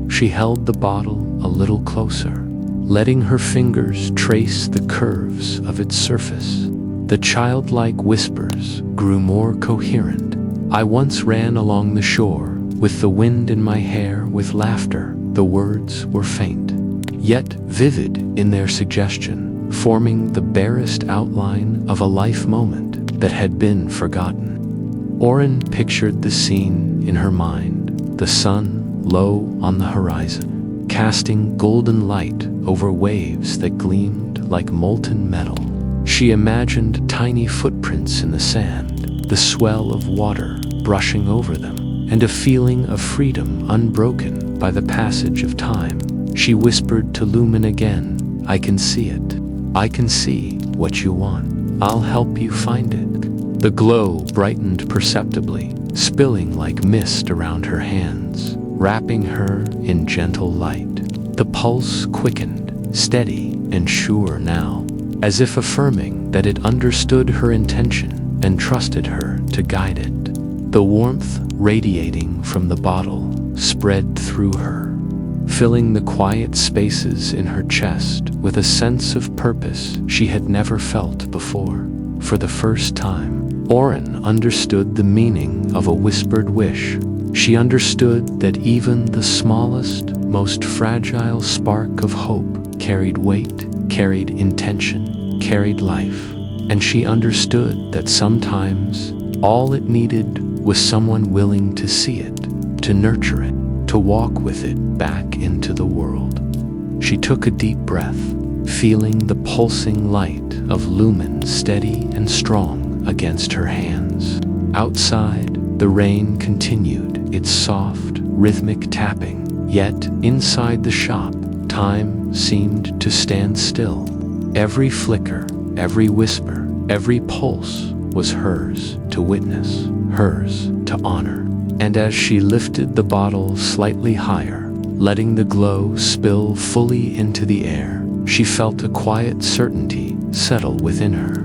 She held the bottle a little closer, letting her fingers trace the curves of its surface. The childlike whispers grew more coherent. I once ran along the shore, with the wind in my hair, with laughter. The words were faint, yet vivid in their suggestion, forming the barest outline of a life moment that had been forgotten. Auren pictured the scene in her mind, the sun low on the horizon, casting golden light over waves that gleamed like molten metal. She imagined tiny footprints in the sand, the swell of water brushing over them, and a feeling of freedom unbroken by the passage of time. She whispered to Lumen again, I can see it. I can see what you want. I'll help you find it. The glow brightened perceptibly, spilling like mist around her hands, wrapping her in gentle light. The pulse quickened, steady and sure now, as if affirming that it understood her intention and trusted her to guide it. The warmth radiating from the bottle spread through her, filling the quiet spaces in her chest with a sense of purpose she had never felt before. For the first time, Auren understood the meaning of a whispered wish. She understood that even the smallest, most fragile spark of hope carried weight, carried intention, carried life. And she understood that sometimes all it needed was someone willing to see it, to nurture it, to walk with it back into the world. She took a deep breath, feeling the pulsing light of Lumen steady and strong against her hands. Outside, the rain continued its soft, rhythmic tapping, yet inside the shop, time seemed to stand still. Every flicker, every whisper, every pulse was hers to witness, hers to honor. And as she lifted the bottle slightly higher, letting the glow spill fully into the air, she felt a quiet certainty settle within her.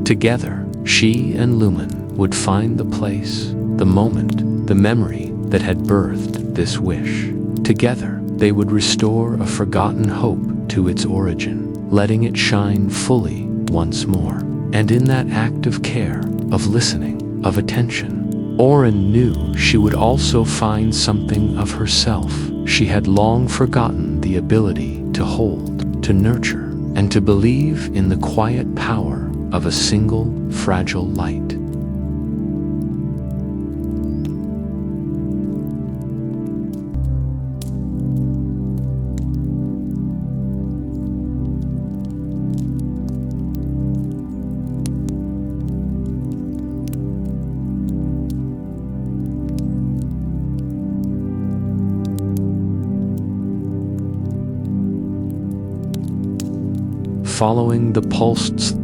Together, she and Lumen would find the place, the moment, the memory that had birthed this wish. Together, they would restore a forgotten hope to its origin, letting it shine fully once more. And in that act of care, of listening, of attention, Auren knew she would also find something of herself. She had long forgotten the ability to hold, to nurture, and to believe in the quiet power of a single fragile light. Following the pulsed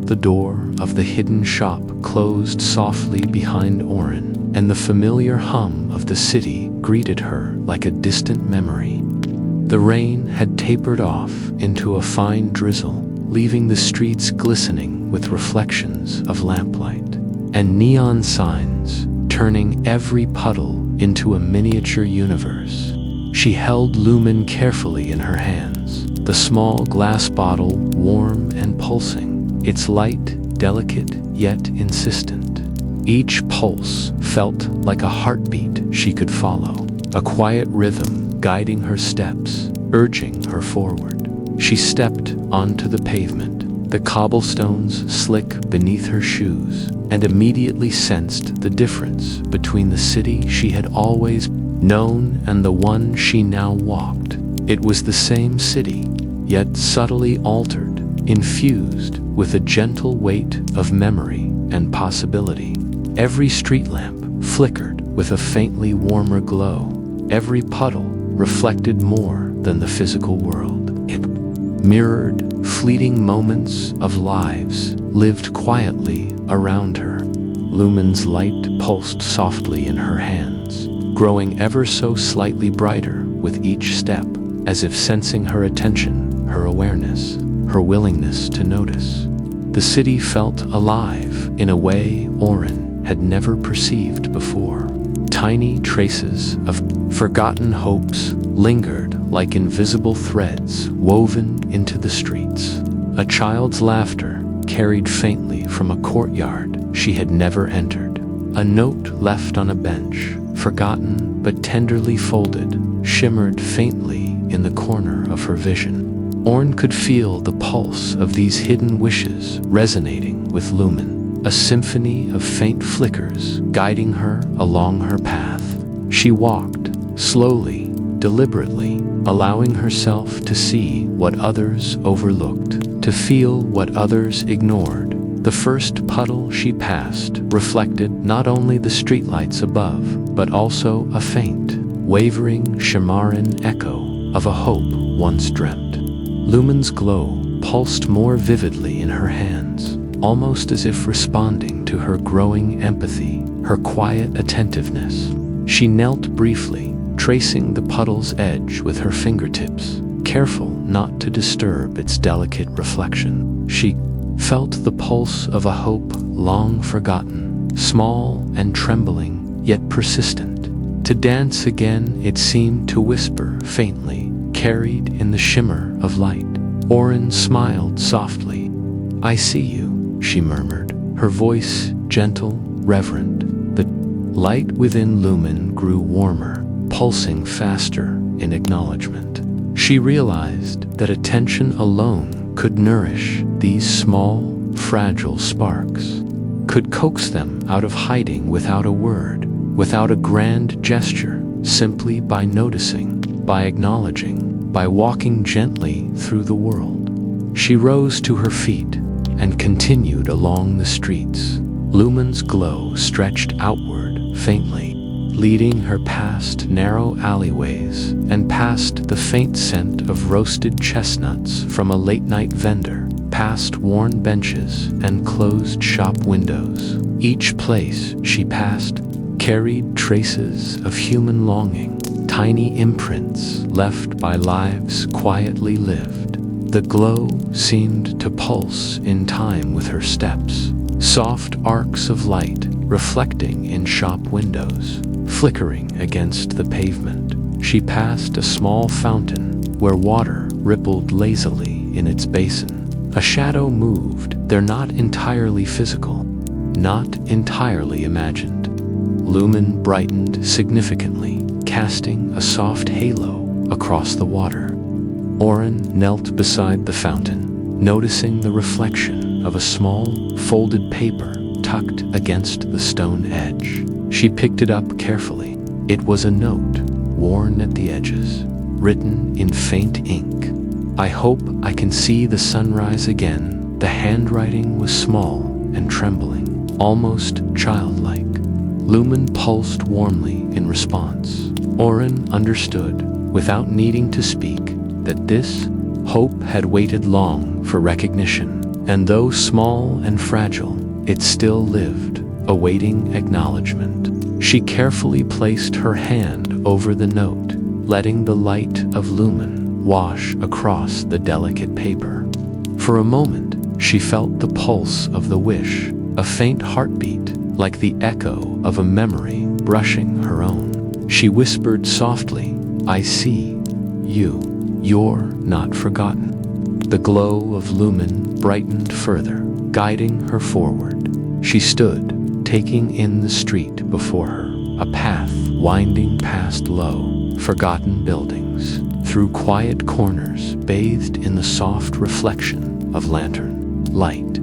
the door of the hidden shop closed softly behind Auren, and the familiar hum of the city greeted her like a distant memory. The rain had tapered off into a fine drizzle, leaving the streets glistening with reflections of lamplight and neon signs, turning every puddle into a miniature universe. She held Lumen carefully in her hands, the small glass bottle warm and pulsing, its light delicate yet insistent. Each pulse felt like a heartbeat she could follow, a quiet rhythm guiding her steps, urging her forward. She stepped onto the pavement, the cobblestones slick beneath her shoes, and immediately sensed the difference between the city she had always known and the one she now walked. It was the same city, yet subtly altered, infused with a gentle weight of memory and possibility. Every street lamp flickered with a faintly warmer glow. Every puddle reflected more than the physical world. It mirrored fleeting moments of lives lived quietly around her. Lumen's light pulsed softly in her hands, growing ever so slightly brighter with each step, as if sensing her attention, her awareness, her willingness to notice. The city felt alive in a way Auren had never perceived before. Tiny traces of forgotten hopes lingered like invisible threads woven into the streets. A child's laughter carried faintly from a courtyard she had never entered. A note left on a bench, forgotten but tenderly folded, shimmered faintly in the corner of her vision. Auren could feel the pulse of these hidden wishes resonating with Lumen, a symphony of faint flickers guiding her along her path. She walked, slowly, deliberately, allowing herself to see what others overlooked, to feel what others ignored. The first puddle she passed reflected not only the streetlights above, but also a faint, wavering Shamaran echo of a hope once dreamt. Lumen's glow pulsed more vividly in her hands, almost as if responding to her growing empathy, her quiet attentiveness. She knelt briefly, tracing the puddle's edge with her fingertips, careful not to disturb its delicate reflection. She felt the pulse of a hope long forgotten, small and trembling, yet persistent. To dance again, it seemed to whisper faintly, carried in the shimmer of light. Auren smiled softly. "I see you," she murmured, her voice gentle, reverent. The light within Lumen grew warmer, pulsing faster in acknowledgement. She realized that attention alone could nourish these small, fragile sparks, could coax them out of hiding without a word, without a grand gesture, simply by noticing, by acknowledging, by walking gently through the world. She rose to her feet and continued along the streets. Lumen's glow stretched outward faintly, leading her past narrow alleyways and past the faint scent of roasted chestnuts from a late-night vendor, past worn benches and closed shop windows. Each place she passed carried traces of human longing, tiny imprints left by lives quietly lived. The glow seemed to pulse in time with her steps, soft arcs of light reflecting in shop windows, flickering against the pavement. She passed a small fountain where water rippled lazily in its basin. A shadow moved there, not entirely physical, not entirely imagined. Lumen brightened significantly, casting a soft halo across the water. Auren knelt beside the fountain, noticing the reflection of a small, folded paper tucked against the stone edge. She picked it up carefully. It was a note, worn at the edges, written in faint ink. "I hope I can see the sunrise again." The handwriting was small and trembling, almost childlike. Lumen pulsed warmly in response. Auren understood, without needing to speak, that this hope had waited long for recognition, and though small and fragile, it still lived, awaiting acknowledgement. She carefully placed her hand over the note, letting the light of Lumen wash across the delicate paper. For a moment, she felt the pulse of the wish, a faint heartbeat, like the echo of a memory brushing her own. She whispered softly, "I see you. You're not forgotten." The glow of Lumen brightened further, guiding her forward. She stood, taking in the street before her, a path winding past low, forgotten buildings, through quiet corners bathed in the soft reflection of lantern light.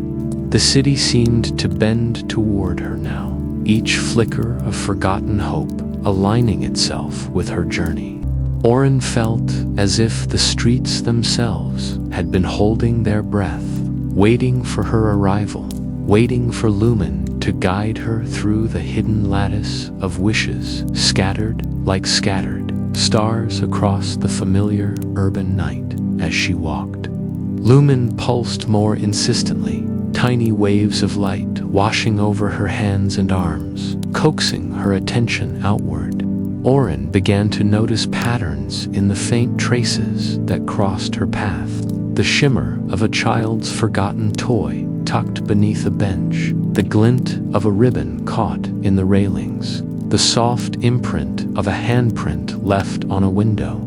The city seemed to bend toward her now, each flicker of forgotten hope aligning itself with her journey. Auren felt as if the streets themselves had been holding their breath, waiting for her arrival, waiting for Lumen to guide her through the hidden lattice of wishes, scattered like scattered stars across the familiar urban night as she walked. Lumen pulsed more insistently, tiny waves of light washing over her hands and arms, coaxing her attention outward. Auren began to notice patterns in the faint traces that crossed her path. The shimmer of a child's forgotten toy tucked beneath a bench, the glint of a ribbon caught in the railings, the soft imprint of a handprint left on a window.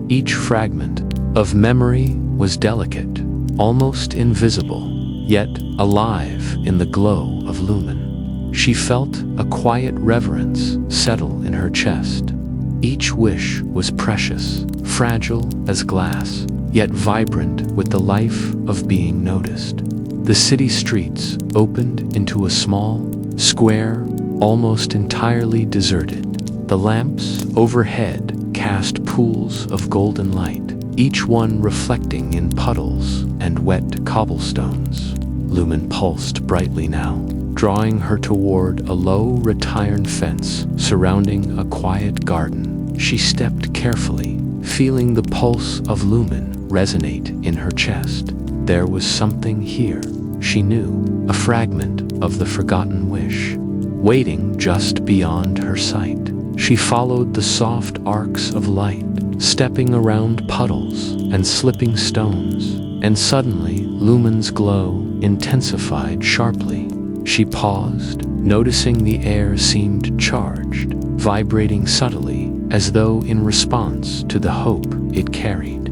Each fragment of memory was delicate, almost invisible, yet alive in the glow of Lumen. She felt a quiet reverence settle in her chest. Each wish was precious, fragile as glass, yet vibrant with the life of being noticed. The city streets opened into a small, square, almost entirely deserted. The lamps overhead cast pools of golden light, each one reflecting in puddles and wet cobblestones. Lumen pulsed brightly now, drawing her toward a low retired fence surrounding a quiet garden. She stepped carefully, feeling the pulse of Lumen resonate in her chest. There was something here, she knew, a fragment of the forgotten wish, waiting just beyond her sight. She followed the soft arcs of light, stepping around puddles and slipping stones, and suddenly Lumen's glow intensified sharply. She paused, noticing the air seemed charged, vibrating subtly as though in response to the hope it carried.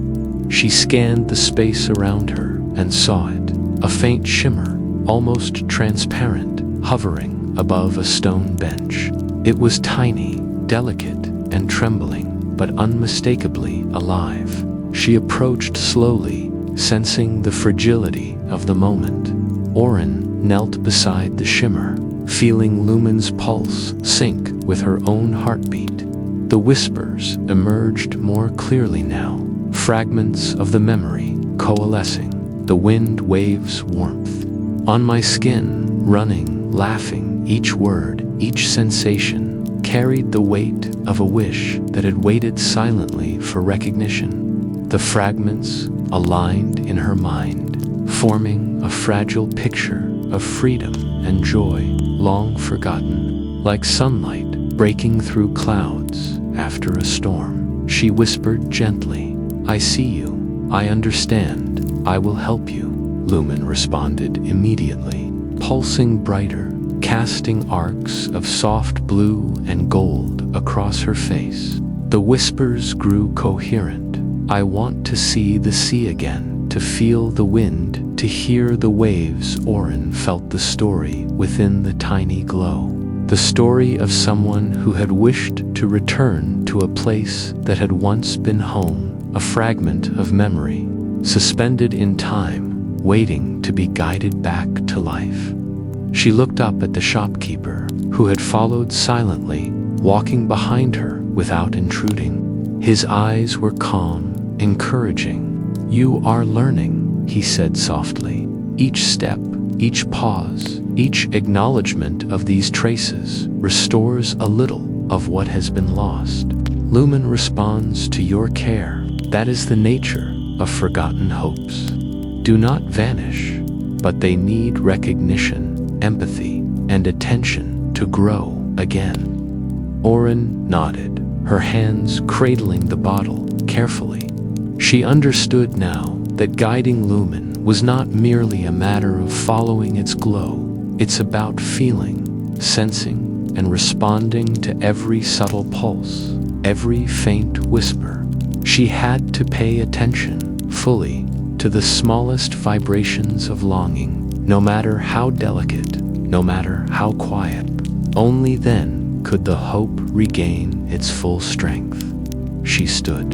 She scanned the space around her and saw it, a faint shimmer, almost transparent, hovering above a stone bench. It was tiny, delicate, and trembling, but unmistakably alive. She approached slowly, sensing the fragility of the moment. Auren knelt beside the shimmer, feeling Lumen's pulse sync with her own heartbeat. The whispers emerged more clearly now, fragments of the memory coalescing, the wind waves warmth on my skin, running, laughing, each word, each sensation carried the weight of a wish that had waited silently for recognition. The fragments aligned in her mind, forming a fragile picture of freedom and joy long forgotten, like sunlight breaking through clouds after a storm. She whispered gently, "I see you, I understand, I will help you." Lumen responded immediately, pulsing brighter, casting arcs of soft blue and gold across her face. The whispers grew coherent. "I want to see the sea again, to feel the wind, to hear the waves." Auren felt the story within the tiny glow. The story of someone who had wished to return to a place that had once been home, a fragment of memory, suspended in time, waiting to be guided back to life. She looked up at the shopkeeper, who had followed silently, walking behind her without intruding. His eyes were calm, encouraging. "You are learning," he said softly. "Each step, each pause, each acknowledgement of these traces restores a little of what has been lost. Lumen responds to your care. That is the nature of forgotten hopes. Do not vanish, but they need recognition, empathy, and attention to grow again." Auren nodded, her hands cradling the bottle carefully. She understood now that guiding Lumen was not merely a matter of following its glow. It's about feeling, sensing, and responding to every subtle pulse, every faint whisper. She had to pay attention fully to the smallest vibrations of longing, no matter how delicate, no matter how quiet. Only then could the hope regain its full strength. She stood,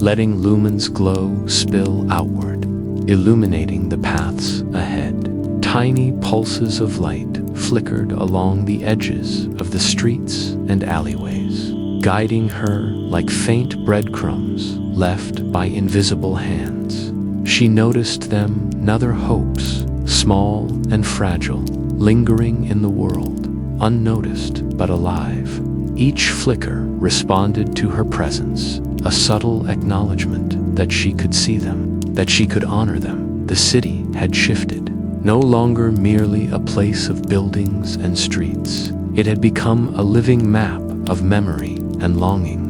letting Lumen's glow spill outward, illuminating the paths ahead. Tiny pulses of light flickered along the edges of the streets and alleyways, guiding her like faint breadcrumbs left by invisible hands. She noticed them, other hopes, small and fragile, lingering in the world, unnoticed but alive. Each flicker responded to her presence, a subtle acknowledgement that she could see them, that she could honor them. The city had shifted, no longer merely a place of buildings and streets. It had become a living map of memory and longing.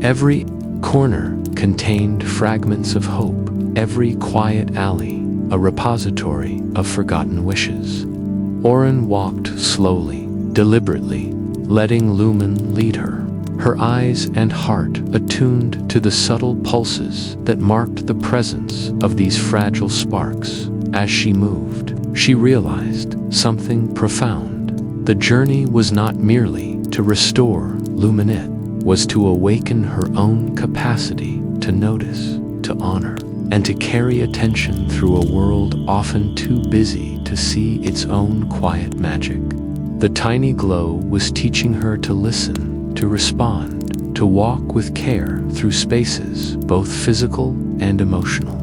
Every corner contained fragments of hope, every quiet alley a repository of forgotten wishes. Auren walked slowly, deliberately, letting Lumen lead her, her eyes and heart attuned to the subtle pulses that marked the presence of these fragile sparks. As she moved, she realized something profound. The journey was not merely to restore Lumen, it was to awaken her own capacity to notice, to honor, and to carry attention through a world often too busy to see its own quiet magic. The tiny glow was teaching her to listen, to respond, to walk with care through spaces both physical and emotional.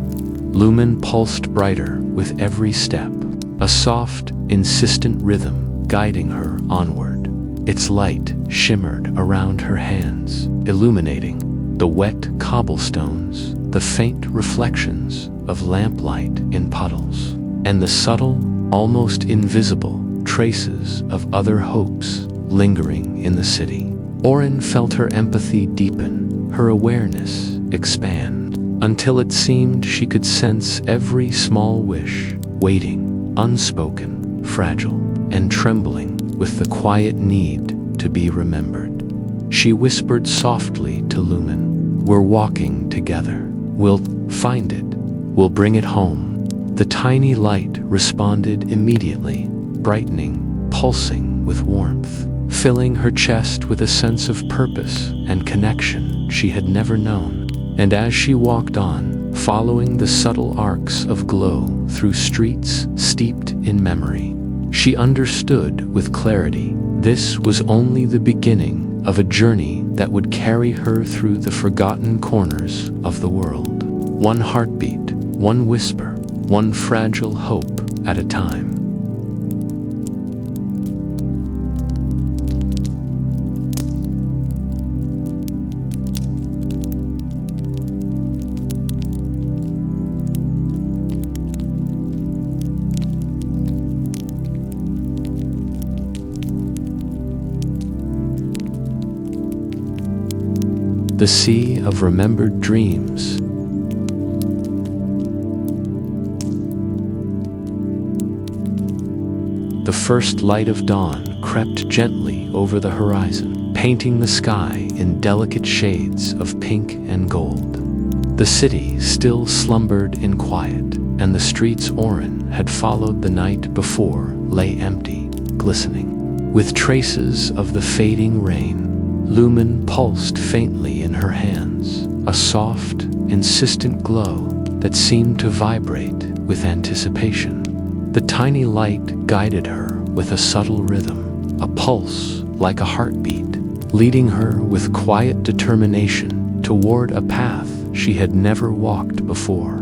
Lumen pulsed brighter with every step, a soft, insistent rhythm guiding her onward. Its light shimmered around her hands, illuminating the wet cobblestones, the faint reflections of lamplight in puddles, and the subtle, almost invisible traces of other hopes lingering in the city. Auren felt her empathy deepen, her awareness expand, until it seemed she could sense every small wish, waiting, unspoken, fragile, and trembling with the quiet need to be remembered. She whispered softly to Lumen, "We're walking together. We'll find it. We'll bring it home." The tiny light responded immediately, brightening, pulsing with warmth, filling her chest with a sense of purpose and connection she had never known. And as she walked on, following the subtle arcs of glow through streets steeped in memory, she understood with clarity this was only the beginning of a journey that would carry her through the forgotten corners of the world. One heartbeat, one whisper, one fragile hope at a time. the sea of remembered dreams. The first light of dawn crept gently over the horizon, painting the sky in delicate shades of pink and gold. The city still slumbered in quiet, and the streets Auren had followed the night before lay empty, glistening. With traces of the fading rain, Lumen pulsed faintly in her hands, a soft, insistent glow that seemed to vibrate with anticipation. The tiny light guided her with a subtle rhythm, a pulse like a heartbeat, leading her with quiet determination toward a path she had never walked before.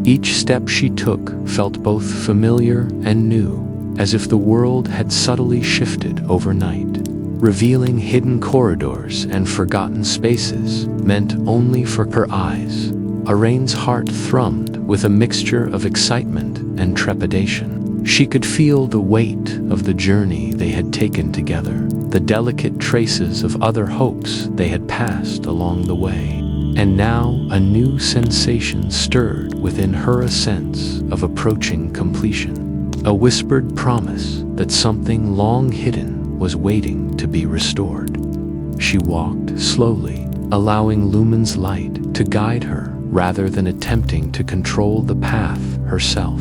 Each step she took felt both familiar and new, as if the world had subtly shifted overnight, revealing hidden corridors and forgotten spaces meant only for her eyes. Auren's heart thrummed with a mixture of excitement and trepidation. She could feel the weight of the journey they had taken together, the delicate traces of other hopes they had passed along the way. And now a new sensation stirred within her, a sense of approaching completion, a whispered promise that something long hidden was waiting to be restored. She walked slowly, allowing Lumen's light to guide her rather than attempting to control the path herself.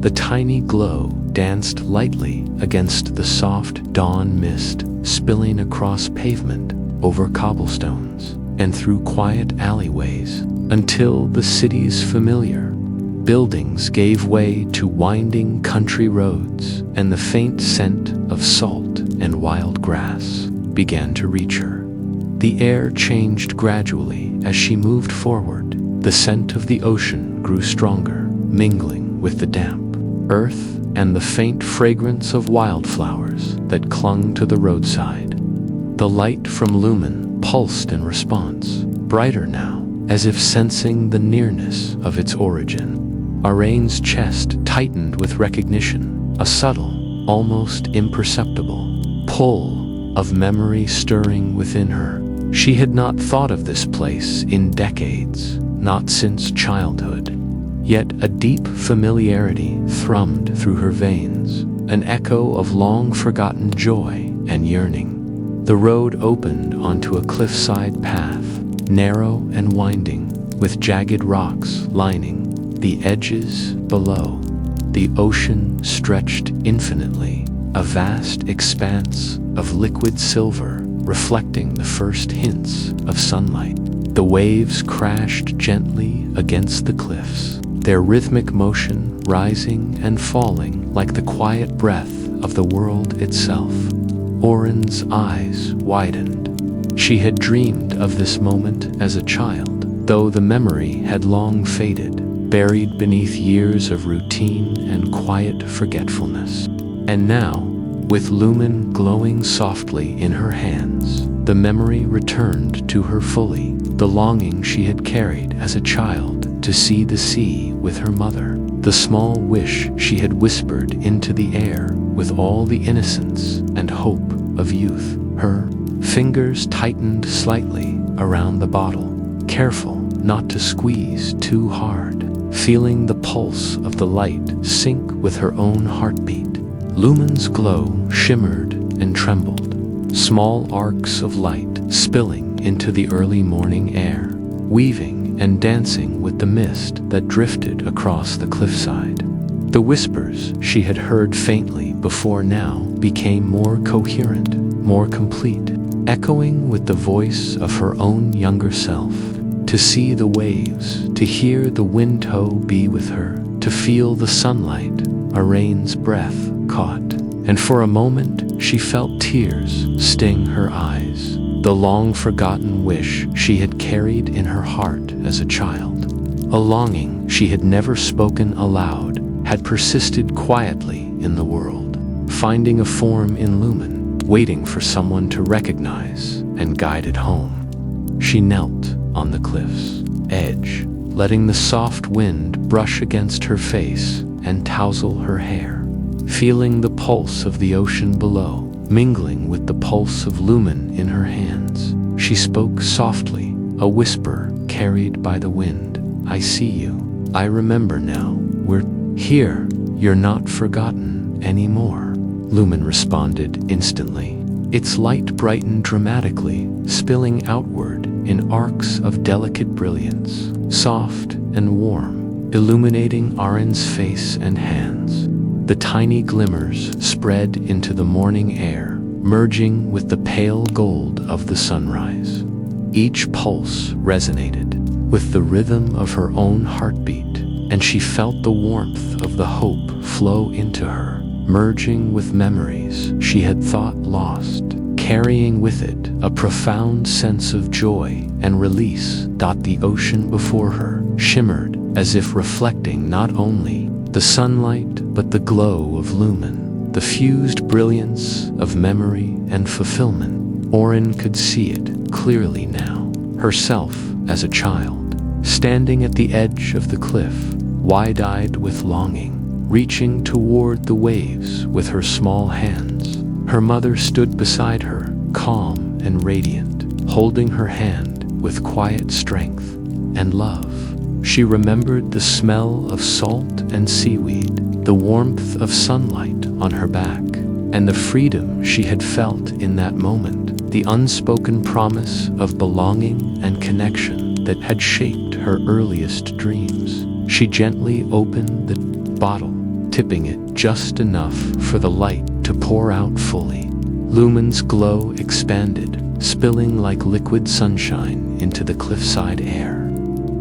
The tiny glow danced lightly against the soft dawn mist, spilling across pavement, over cobblestones, and through quiet alleyways, until the city's familiar buildings gave way to winding country roads, and the faint scent of salt and wild grass began to reach her. The air changed gradually as she moved forward. The scent of the ocean grew stronger, mingling with the damp earth and the faint fragrance of wildflowers that clung to the roadside. The light from Lumen pulsed in response, brighter now, as if sensing the nearness of its origin. Auren's chest tightened with recognition, a subtle, almost imperceptible pull of memory stirring within her. She had not thought of this place in decades, not since childhood. Yet a deep familiarity thrummed through her veins, an echo of long-forgotten joy and yearning. The road opened onto a cliffside path, narrow and winding, with jagged rocks lining the edges below. The ocean stretched infinitely, a vast expanse of liquid silver reflecting the first hints of sunlight. The waves crashed gently against the cliffs, their rhythmic motion rising and falling like the quiet breath of the world itself. Auren's eyes widened. She had dreamed of this moment as a child, though the memory had long faded, buried beneath years of routine and quiet forgetfulness. And now, with Lumen glowing softly in her hands, the memory returned to her fully, the longing she had carried as a child to see the sea with her mother, the small wish she had whispered into the air with all the innocence and hope of youth. Her fingers tightened slightly around the bottle, careful not to squeeze too hard, feeling the pulse of the light sync with her own heartbeat. Lumen's glow shimmered and trembled, small arcs of light spilling into the early morning air, weaving and dancing with the mist that drifted across the cliffside. The whispers she had heard faintly before now became more coherent, more complete, echoing with the voice of her own younger self. To see the waves, to hear the wind toe be with her, to feel the sunlight, Auren's breath caught, and for a moment she felt tears sting her eyes, the long-forgotten wish she had carried in her heart as a child. A longing she had never spoken aloud had persisted quietly in the world, finding a form in Lumen, waiting for someone to recognize and guide it home. She knelt on the cliff's edge, letting the soft wind brush against her face and tousle her hair, feeling the pulse of the ocean below, mingling with the pulse of Lumen in her hands. She spoke softly, a whisper carried by the wind. "I see you. I remember now. We're here. You're not forgotten anymore," Lumen responded instantly. Its light brightened dramatically, spilling outward in arcs of delicate brilliance, soft and warm, illuminating Auren's face and hands. The tiny glimmers spread into the morning air, merging with the pale gold of the sunrise. Each pulse resonated with the rhythm of her own heartbeat, and she felt the warmth of the hope flow into her, merging with memories she had thought lost, carrying with it a profound sense of joy and release. The ocean before her shimmered as if reflecting not only the sunlight but the glow of Lumen, the fused brilliance of memory and fulfillment. Auren could see it clearly now, herself as a child, standing at the edge of the cliff, wide-eyed with longing, reaching toward the waves with her small hands. Her mother stood beside her, calm and radiant, holding her hand with quiet strength and love. She remembered the smell of salt and seaweed, the warmth of sunlight on her back, and the freedom she had felt in that moment, the unspoken promise of belonging and connection that had shaped her earliest dreams. She gently opened the bottle, tipping it just enough for the light to pour out fully. Lumen's glow expanded, spilling like liquid sunshine into the cliffside air,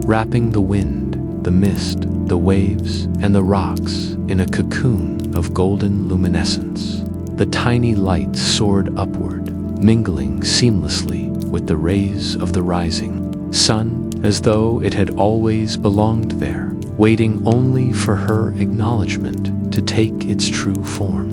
wrapping the wind, the mist, the waves, and the rocks in a cocoon of golden luminescence. The tiny light soared upward, mingling seamlessly with the rays of the rising sun, as though it had always belonged there, waiting only for her acknowledgement to take its true form.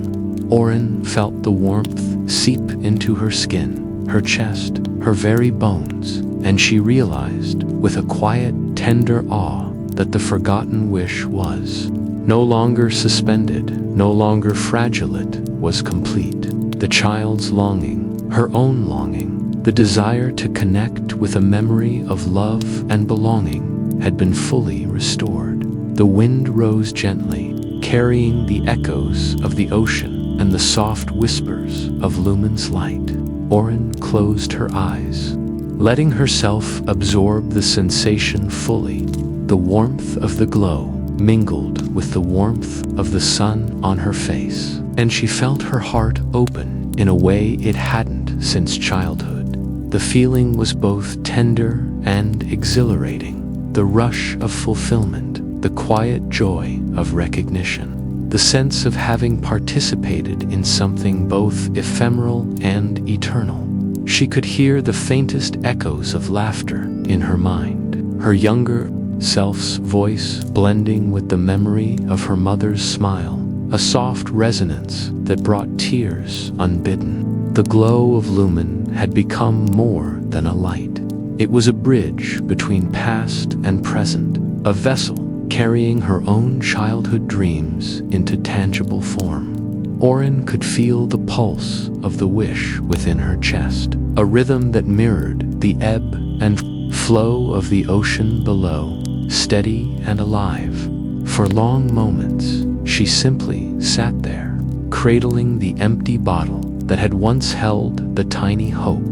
Auren felt the warmth seep into her skin, her chest, her very bones, and she realized, with a quiet, tender awe, that the forgotten wish was no longer suspended, no longer fragile. It was complete. The child's longing, her own longing, the desire to connect with a memory of love and belonging had been fully restored. The wind rose gently, carrying the echoes of the ocean and the soft whispers of Lumen's light. Auren closed her eyes, letting herself absorb the sensation fully. The warmth of the glow mingled with the warmth of the sun on her face, and she felt her heart open in a way it hadn't since childhood. The feeling was both tender and exhilarating, the rush of fulfillment, the quiet joy of recognition, the sense of having participated in something both ephemeral and eternal. She could hear the faintest echoes of laughter in her mind, her younger self's voice blending with the memory of her mother's smile, a soft resonance that brought tears unbidden. The glow of Lumen had become more than a light. It was a bridge between past and present, a vessel carrying her own childhood dreams into tangible form. Auren could feel the pulse of the wish within her chest, a rhythm that mirrored the ebb and flow of the ocean below, steady and alive. For long moments, she simply sat there, cradling the empty bottle that had once held the tiny hope,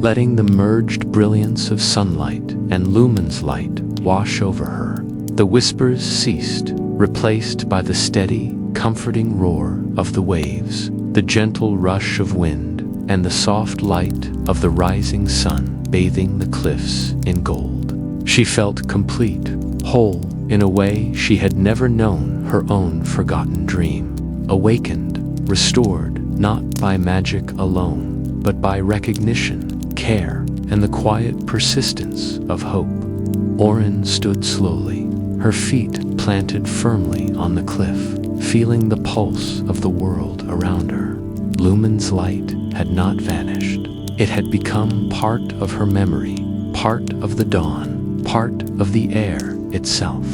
letting the merged brilliance of sunlight and Lumen's light wash over her. The whispers ceased, replaced by the steady, comforting roar of the waves, the gentle rush of wind, and the soft light of the rising sun bathing the cliffs in gold. She felt complete, whole, in a way she had never known her own forgotten dream, awakened, restored, not by magic alone, but by recognition, care, and the quiet persistence of hope. Auren stood slowly, her feet planted firmly on the cliff, feeling the pulse of the world around her. Lumen's light had not vanished. It had become part of her memory, part of the dawn, part of the air itself.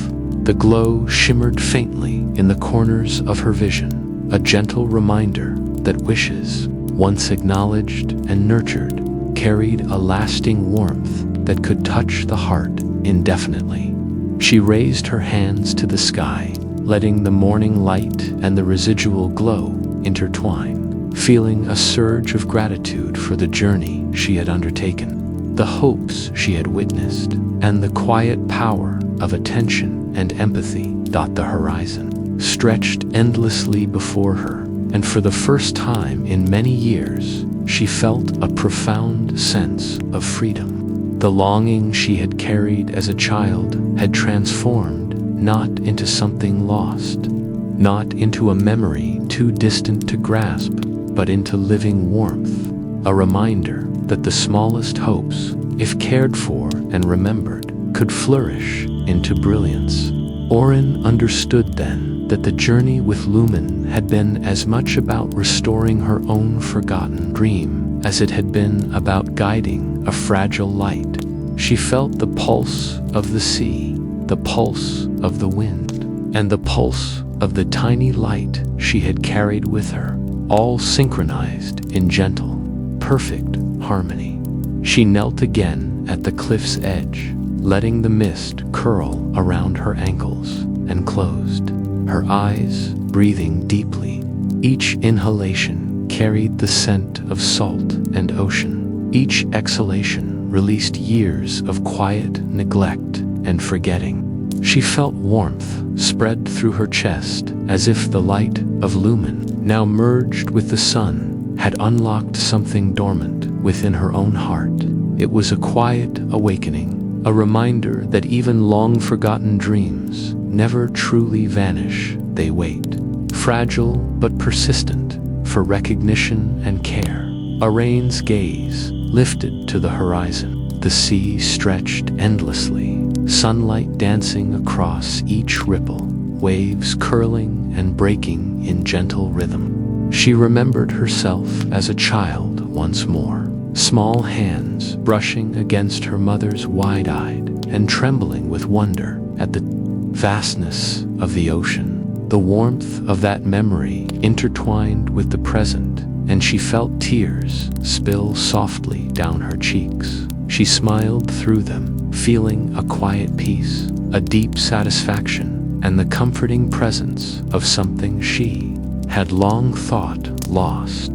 The glow shimmered faintly in the corners of her vision, a gentle reminder that wishes, once acknowledged and nurtured, carried a lasting warmth that could touch the heart indefinitely. She raised her hands to the sky, letting the morning light and the residual glow intertwine, feeling a surge of gratitude for the journey she had undertaken, the hopes she had witnessed, and the quiet power of attention and empathy. The horizon stretched endlessly before her, and for the first time in many years, she felt a profound sense of freedom. The longing she had carried as a child had transformed not into something lost, not into a memory too distant to grasp, but into living warmth, a reminder that the smallest hopes, if cared for and remembered, could flourish into brilliance. Auren understood then that the journey with Lumen had been as much about restoring her own forgotten dream as it had been about guiding a fragile light. She felt the pulse of the sea, the pulse of the wind, and the pulse of the tiny light she had carried with her, all synchronized in gentle, perfect harmony. She knelt again at the cliff's edge, letting the mist curl around her ankles, and closed her eyes, breathing deeply. Each inhalation carried the scent of salt and ocean. Each exhalation released years of quiet neglect and forgetting. She felt warmth spread through her chest, as if the light of Lumen, now merged with the sun, had unlocked something dormant within her own heart. It was a quiet awakening, a reminder that even long-forgotten dreams never truly vanish. They wait, fragile but persistent, for recognition and care. Auren's gaze lifted to the horizon. The sea stretched endlessly, sunlight dancing across each ripple, waves curling and breaking in gentle rhythm. She remembered herself as a child once more, small hands brushing against her mother's wide-eyed and trembling with wonder at the vastness of the ocean. The warmth of that memory intertwined with the present, and she felt tears spill softly down her cheeks. She smiled through them, feeling a quiet peace, a deep satisfaction, and the comforting presence of something she had long thought lost.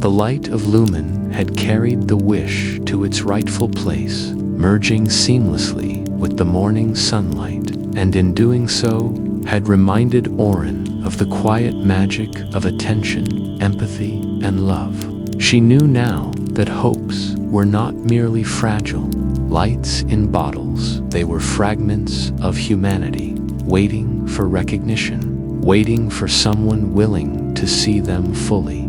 The light of Lumen had carried the wish to its rightful place, merging seamlessly with the morning sunlight, and in doing so, had reminded Auren of the quiet magic of attention, empathy, and love. She knew now that hopes were not merely fragile lights in bottles. They were fragments of humanity, waiting for recognition, waiting for someone willing to see them fully.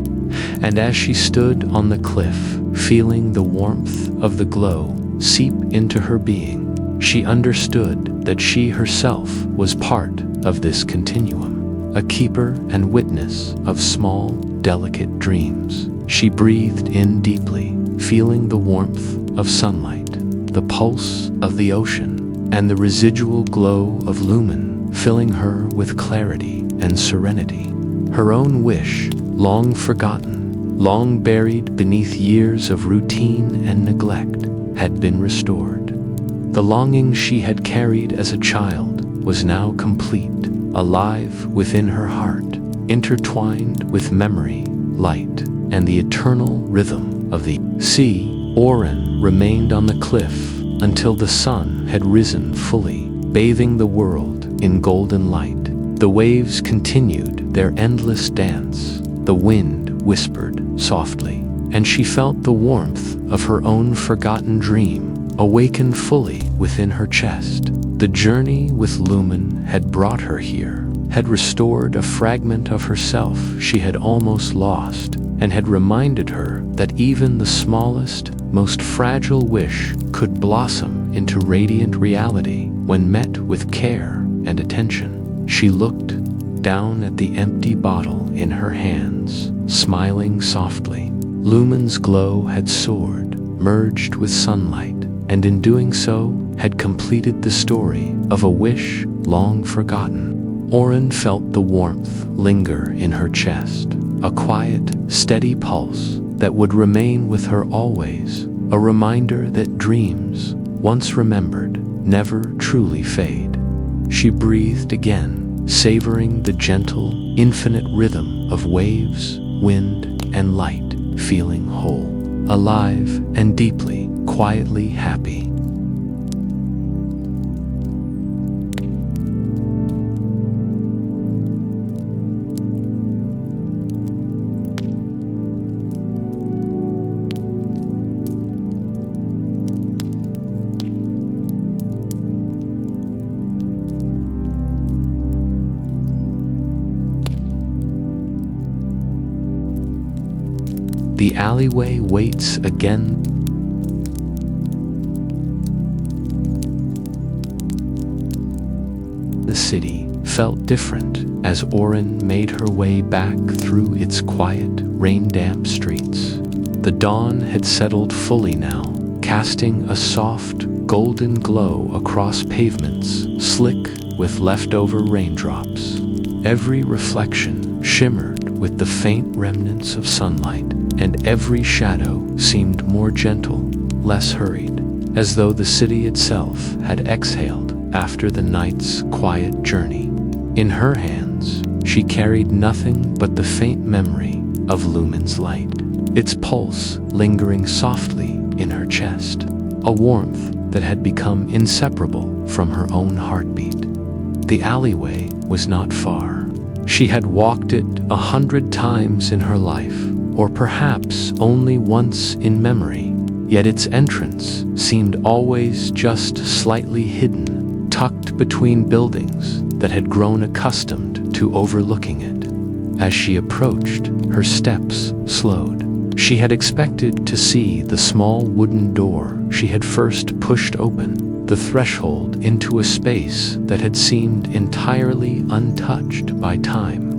And as she stood on the cliff, feeling the warmth of the glow seep into her being, she understood that she herself was part of this continuum, a keeper and witness of small, delicate dreams. She breathed in deeply, feeling the warmth of sunlight, the pulse of the ocean, and the residual glow of Lumen, filling her with clarity and serenity. Her own wish, long forgotten, long buried beneath years of routine and neglect, had been restored. The longing she had carried as a child was now complete, alive within her heart, intertwined with memory, light, and the eternal rhythm of the sea. Auren remained on the cliff until the sun had risen fully, bathing the world in golden light. The waves continued their endless dance. The wind whispered softly, and she felt the warmth of her own forgotten dream awaken fully within her chest. The journey with Lumen had brought her here, had restored a fragment of herself she had almost lost, and had reminded her that even the smallest, most fragile wish could blossom into radiant reality when met with care and attention. She looked down at the empty bottle in her hands, smiling softly. Lumen's glow had soared, merged with sunlight, and in doing so had completed the story of a wish long forgotten. Auren felt the warmth linger in her chest, a quiet, steady pulse that would remain with her always, a reminder that dreams, once remembered, never truly fade. She breathed again, savoring the gentle, infinite rhythm of waves, wind, and light, feeling whole, alive, and deeply, quietly happy. The alleyway waits again. The city felt different as Auren made her way back through its quiet, rain-damp streets. The dawn had settled fully now, casting a soft, golden glow across pavements, slick with leftover raindrops. Every reflection shimmered with the faint remnants of sunlight, and every shadow seemed more gentle, less hurried, as though the city itself had exhaled after the night's quiet journey. In her hands, she carried nothing but the faint memory of Lumen's light, its pulse lingering softly in her chest, a warmth that had become inseparable from her own heartbeat. The alleyway was not far. She had walked it 100 times in her life, or perhaps only once in memory, yet its entrance seemed always just slightly hidden, tucked between buildings that had grown accustomed to overlooking it. As she approached, her steps slowed. She had expected to see the small wooden door she had first pushed open, the threshold into a space that had seemed entirely untouched by time.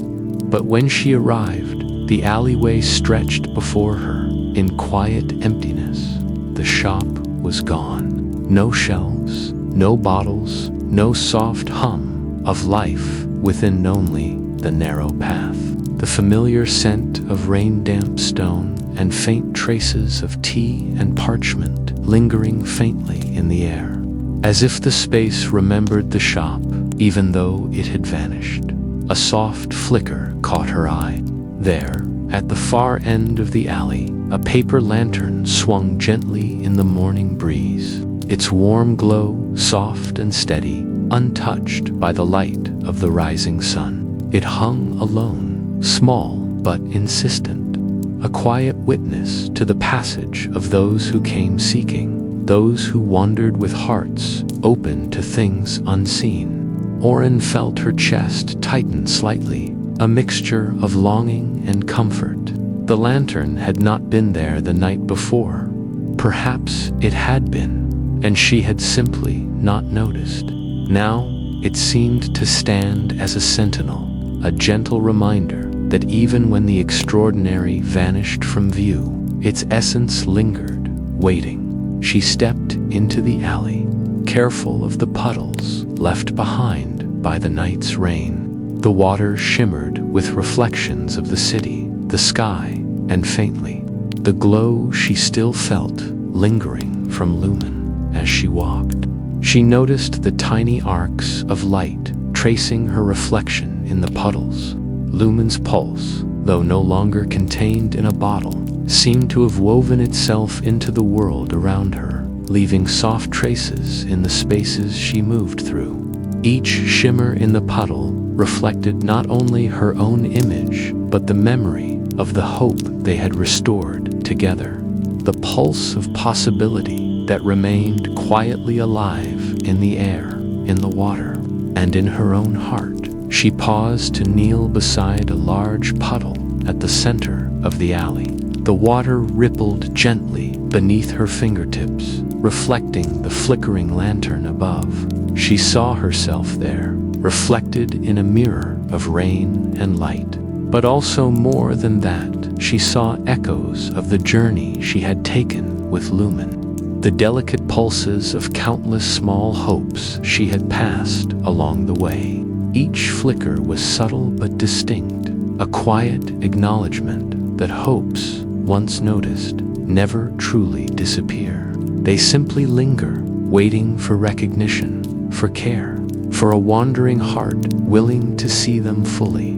But when she arrived, the alleyway stretched before her in quiet emptiness. The shop was gone. No shelves, no bottles, no soft hum of life within only the narrow path. The familiar scent of rain-damp stone and faint traces of tea and parchment lingering faintly in the air, as if the space remembered the shop even though it had vanished. A soft flicker caught her eye. There, at the far end of the alley, a paper lantern swung gently in the morning breeze, its warm glow soft and steady, untouched by the light of the rising sun. It hung alone, small but insistent, a quiet witness to the passage of those who came seeking, those who wandered with hearts open to things unseen. Auren felt her chest tighten slightly, a mixture of longing and comfort. The lantern had not been there the night before. Perhaps it had been, and she had simply not noticed. Now, it seemed to stand as a sentinel, a gentle reminder that even when the extraordinary vanished from view, its essence lingered, waiting. She stepped into the alley, careful of the puddles left behind by the night's rain. The water shimmered with reflections of the city, the sky, and faintly, the glow she still felt lingering from Lumen as she walked. She noticed the tiny arcs of light tracing her reflection in the puddles. Lumen's pulse, though no longer contained in a bottle, seemed to have woven itself into the world around her, leaving soft traces in the spaces she moved through. Each shimmer in the puddle reflected not only her own image, but the memory of the hope they had restored together, the pulse of possibility that remained quietly alive in the air, in the water, and in her own heart. She paused to kneel beside a large puddle at the center of the alley. The water rippled gently beneath her fingertips, reflecting the flickering lantern above. She saw herself there, reflected in a mirror of rain and light. But also more than that, she saw echoes of the journey she had taken with Lumen, the delicate pulses of countless small hopes she had passed along the way. Each flicker was subtle but distinct, a quiet acknowledgement that hopes, once noticed, never truly disappear. They simply linger, waiting for recognition, for care, for a wandering heart willing to see them fully.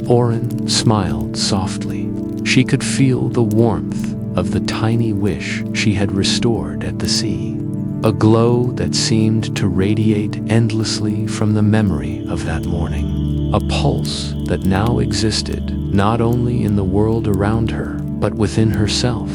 Auren smiled softly. She could feel the warmth of the tiny wish she had restored at the sea, a glow that seemed to radiate endlessly from the memory of that morning, a pulse that now existed not only in the world around her, but within herself.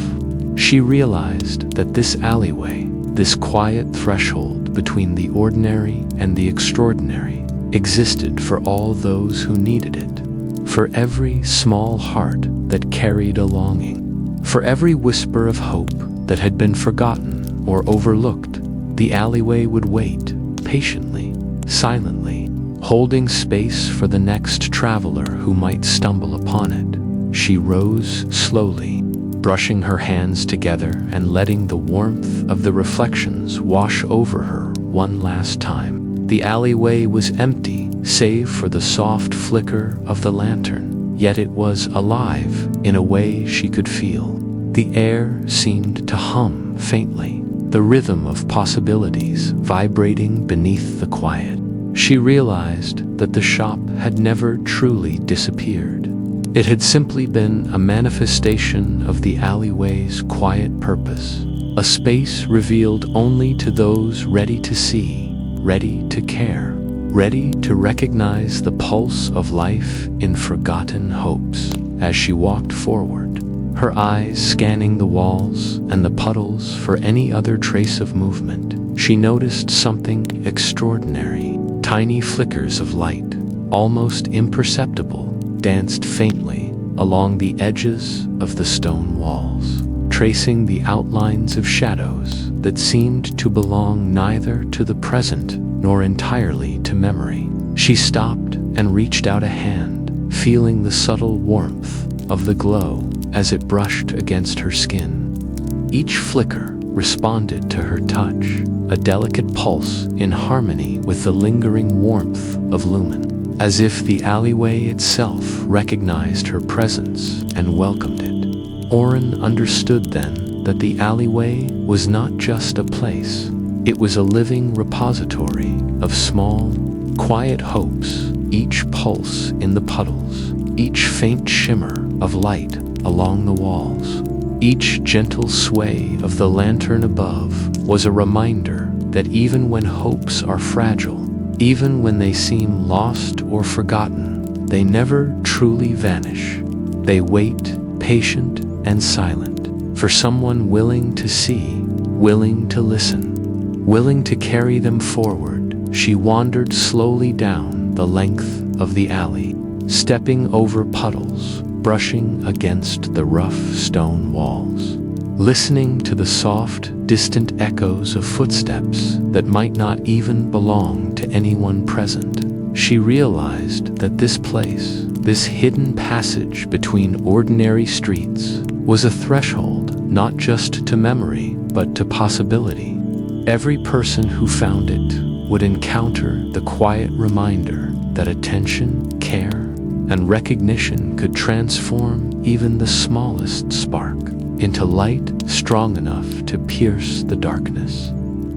She realized that this alleyway, this quiet threshold between the ordinary and the extraordinary, existed for all those who needed it, for every small heart that carried a longing, for every whisper of hope that had been forgotten or overlooked. The alleyway would wait, patiently, silently, holding space for the next traveler who might stumble upon it. She rose slowly, brushing her hands together and letting the warmth of the reflections wash over her one last time. The alleyway was empty, save for the soft flicker of the lantern, yet it was alive in a way she could feel. The air seemed to hum faintly, the rhythm of possibilities vibrating beneath the quiet. She realized that the shop had never truly disappeared. It had simply been a manifestation of the alleyway's quiet purpose, a space revealed only to those ready to see, ready to care, ready to recognize the pulse of life in forgotten hopes. As she walked forward, her eyes scanning the walls and the puddles for any other trace of movement, she noticed something extraordinary. Tiny flickers of light, almost imperceptible, danced faintly along the edges of the stone walls, tracing the outlines of shadows that seemed to belong neither to the present nor entirely to memory. She stopped and reached out a hand, feeling the subtle warmth of the glow as it brushed against her skin. Each flicker responded to her touch, a delicate pulse in harmony with the lingering warmth of Lumen, as if the alleyway itself recognized her presence and welcomed it. Auren understood then that the alleyway was not just a place. It was a living repository of small, quiet hopes, each pulse in the puddles, each faint shimmer of light along the walls, each gentle sway of the lantern above was a reminder that even when hopes are fragile, even when they seem lost or forgotten, they never truly vanish. They wait, patient and silent, for someone willing to see, willing to listen, willing to carry them forward. She wandered slowly down the length of the alley, stepping over puddles, brushing against the rough stone walls, listening to the soft, distant echoes of footsteps that might not even belong to anyone present. She realized that this place, this hidden passage between ordinary streets, was a threshold not just to memory, but to possibility. Every person who found it would encounter the quiet reminder that attention, care, and recognition could transform even the smallest spark into light strong enough to pierce the darkness.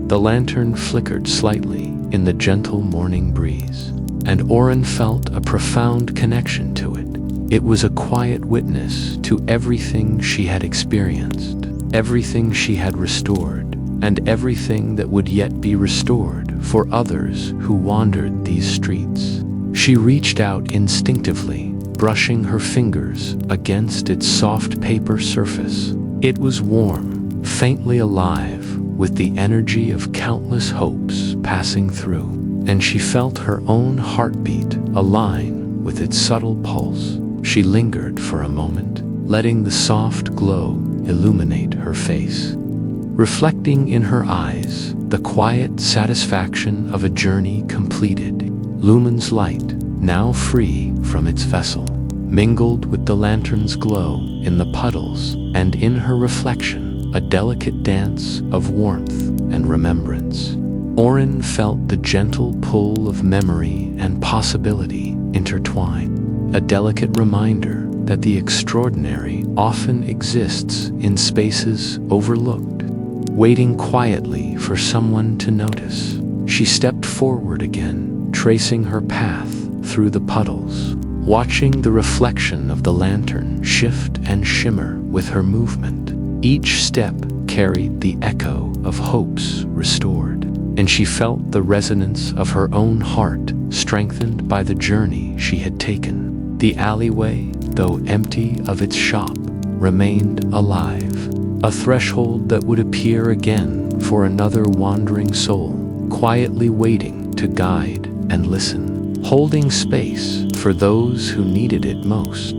The lantern flickered slightly in the gentle morning breeze, and Auren felt a profound connection to it. It was a quiet witness to everything she had experienced, everything she had restored, and everything that would yet be restored for others who wandered these streets. She reached out instinctively, brushing her fingers against its soft paper surface. It was warm, faintly alive, with the energy of countless hopes passing through, and she felt her own heartbeat align with its subtle pulse. She lingered for a moment, letting the soft glow illuminate her face, reflecting in her eyes the quiet satisfaction of a journey completed. Lumen's light, now free from its vessel, mingled with the lantern's glow in the puddles, and in her reflection, a delicate dance of warmth and remembrance. Auren felt the gentle pull of memory and possibility intertwine, a delicate reminder that the extraordinary often exists in spaces overlooked, waiting quietly for someone to notice. She stepped forward again, tracing her path through the puddles, watching the reflection of the lantern shift and shimmer with her movement. Each step carried the echo of hopes restored, and she felt the resonance of her own heart strengthened by the journey she had taken. The alleyway, though empty of its shop, remained alive, a threshold that would appear again for another wandering soul, quietly waiting to guide and listen, holding space for those who needed it most.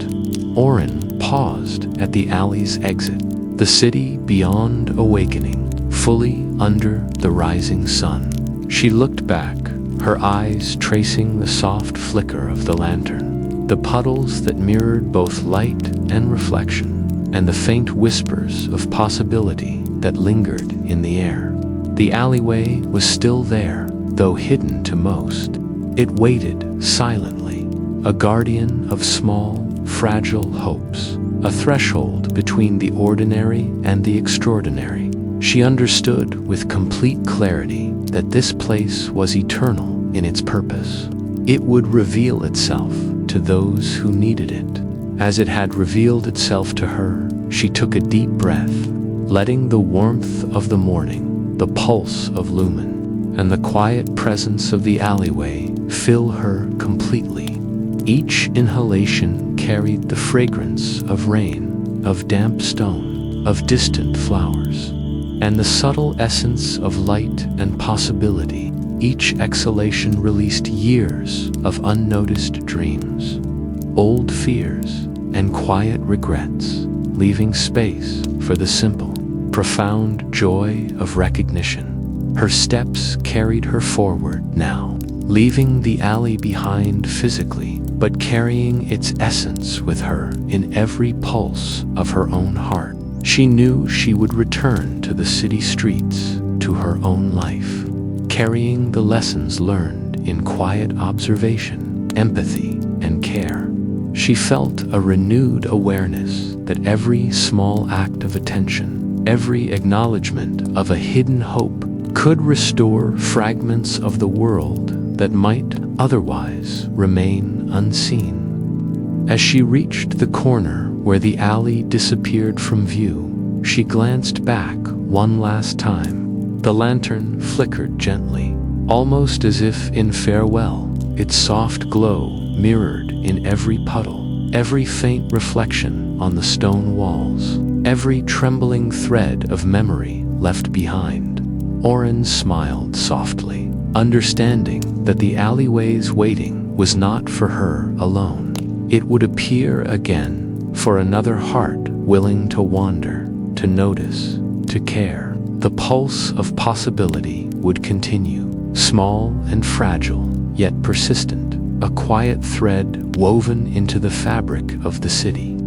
Auren paused at the alley's exit, the city beyond awakening, fully under the rising sun. She looked back, her eyes tracing the soft flicker of the lantern, the puddles that mirrored both light and reflection, and the faint whispers of possibility that lingered in the air. The alleyway was still there, though hidden to most. It waited silently, a guardian of small, fragile hopes, a threshold between the ordinary and the extraordinary. She understood with complete clarity that this place was eternal in its purpose. It would reveal itself to those who needed it. As it had revealed itself to her, she took a deep breath, letting the warmth of the morning, the pulse of Lumen, and the quiet presence of the alleyway fill her completely. Each inhalation carried the fragrance of rain, of damp stone, of distant flowers, and the subtle essence of light and possibility. Each exhalation released years of unnoticed dreams, old fears, and quiet regrets, leaving space for the simple, profound joy of recognition. Her steps carried her forward now, leaving the alley behind physically, but carrying its essence with her in every pulse of her own heart. She knew she would return to the city streets, to her own life, carrying the lessons learned in quiet observation, empathy, and care. She felt a renewed awareness that every small act of attention, every acknowledgement of a hidden hope, could restore fragments of the world that might otherwise remain unseen. As she reached the corner where the alley disappeared from view, she glanced back one last time. The lantern flickered gently, almost as if in farewell, its soft glow mirrored in every puddle, every faint reflection on the stone walls, every trembling thread of memory left behind. Auren smiled softly, understanding that the alleyway's waiting was not for her alone. It would appear again for another heart willing to wander, to notice, to care. The pulse of possibility would continue, small and fragile, yet persistent, a quiet thread woven into the fabric of the city.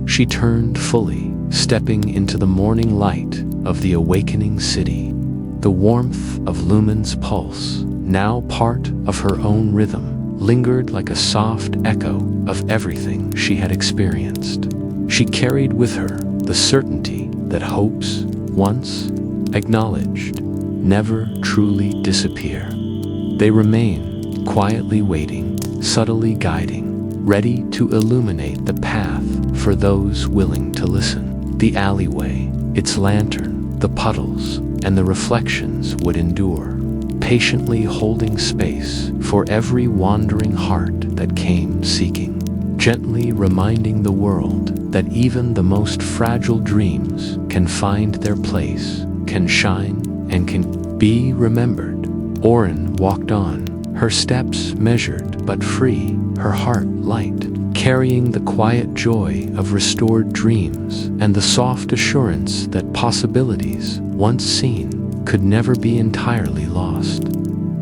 She turned fully, stepping into the morning light of the awakening city. The warmth of Lumen's pulse, now part of her own rhythm, lingered like a soft echo of everything she had experienced. She carried with her the certainty that hopes, once acknowledged, never truly disappear. They remain quietly waiting, subtly guiding, ready to illuminate the path for those willing to listen. The alleyway, its lantern, the puddles, and the reflections would endure, patiently holding space for every wandering heart that came seeking, gently reminding the world that even the most fragile dreams can find their place, can shine, and can be remembered. Auren walked on, her steps measured but free, her heart light, carrying the quiet joy of restored dreams and the soft assurance that possibilities, once seen, could never be entirely lost.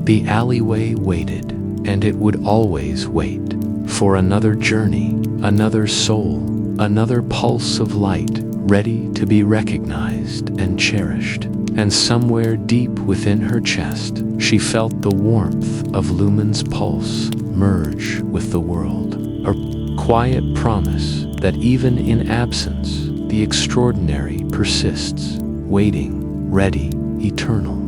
The alleyway waited, and it would always wait, for another journey, another soul, another pulse of light, ready to be recognized and cherished. And somewhere deep within her chest, she felt the warmth of Lumen's pulse merge with the world, a quiet promise that even in absence, the extraordinary persists, waiting, ready, eternal.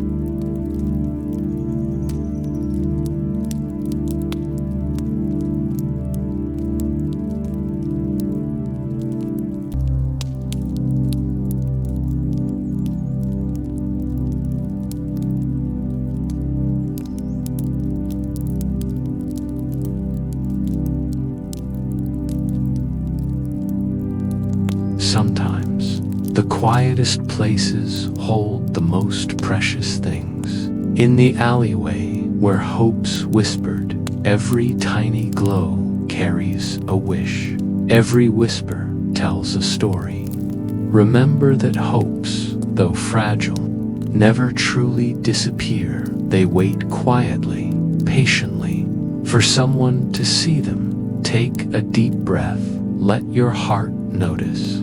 Sometimes, the quietest places hold the most precious things. In the alleyway where hopes whispered, every tiny glow carries a wish. Every whisper tells a story. Remember that hopes, though fragile, never truly disappear. They wait quietly, patiently, for someone to see them. Take a deep breath. Let your heart notice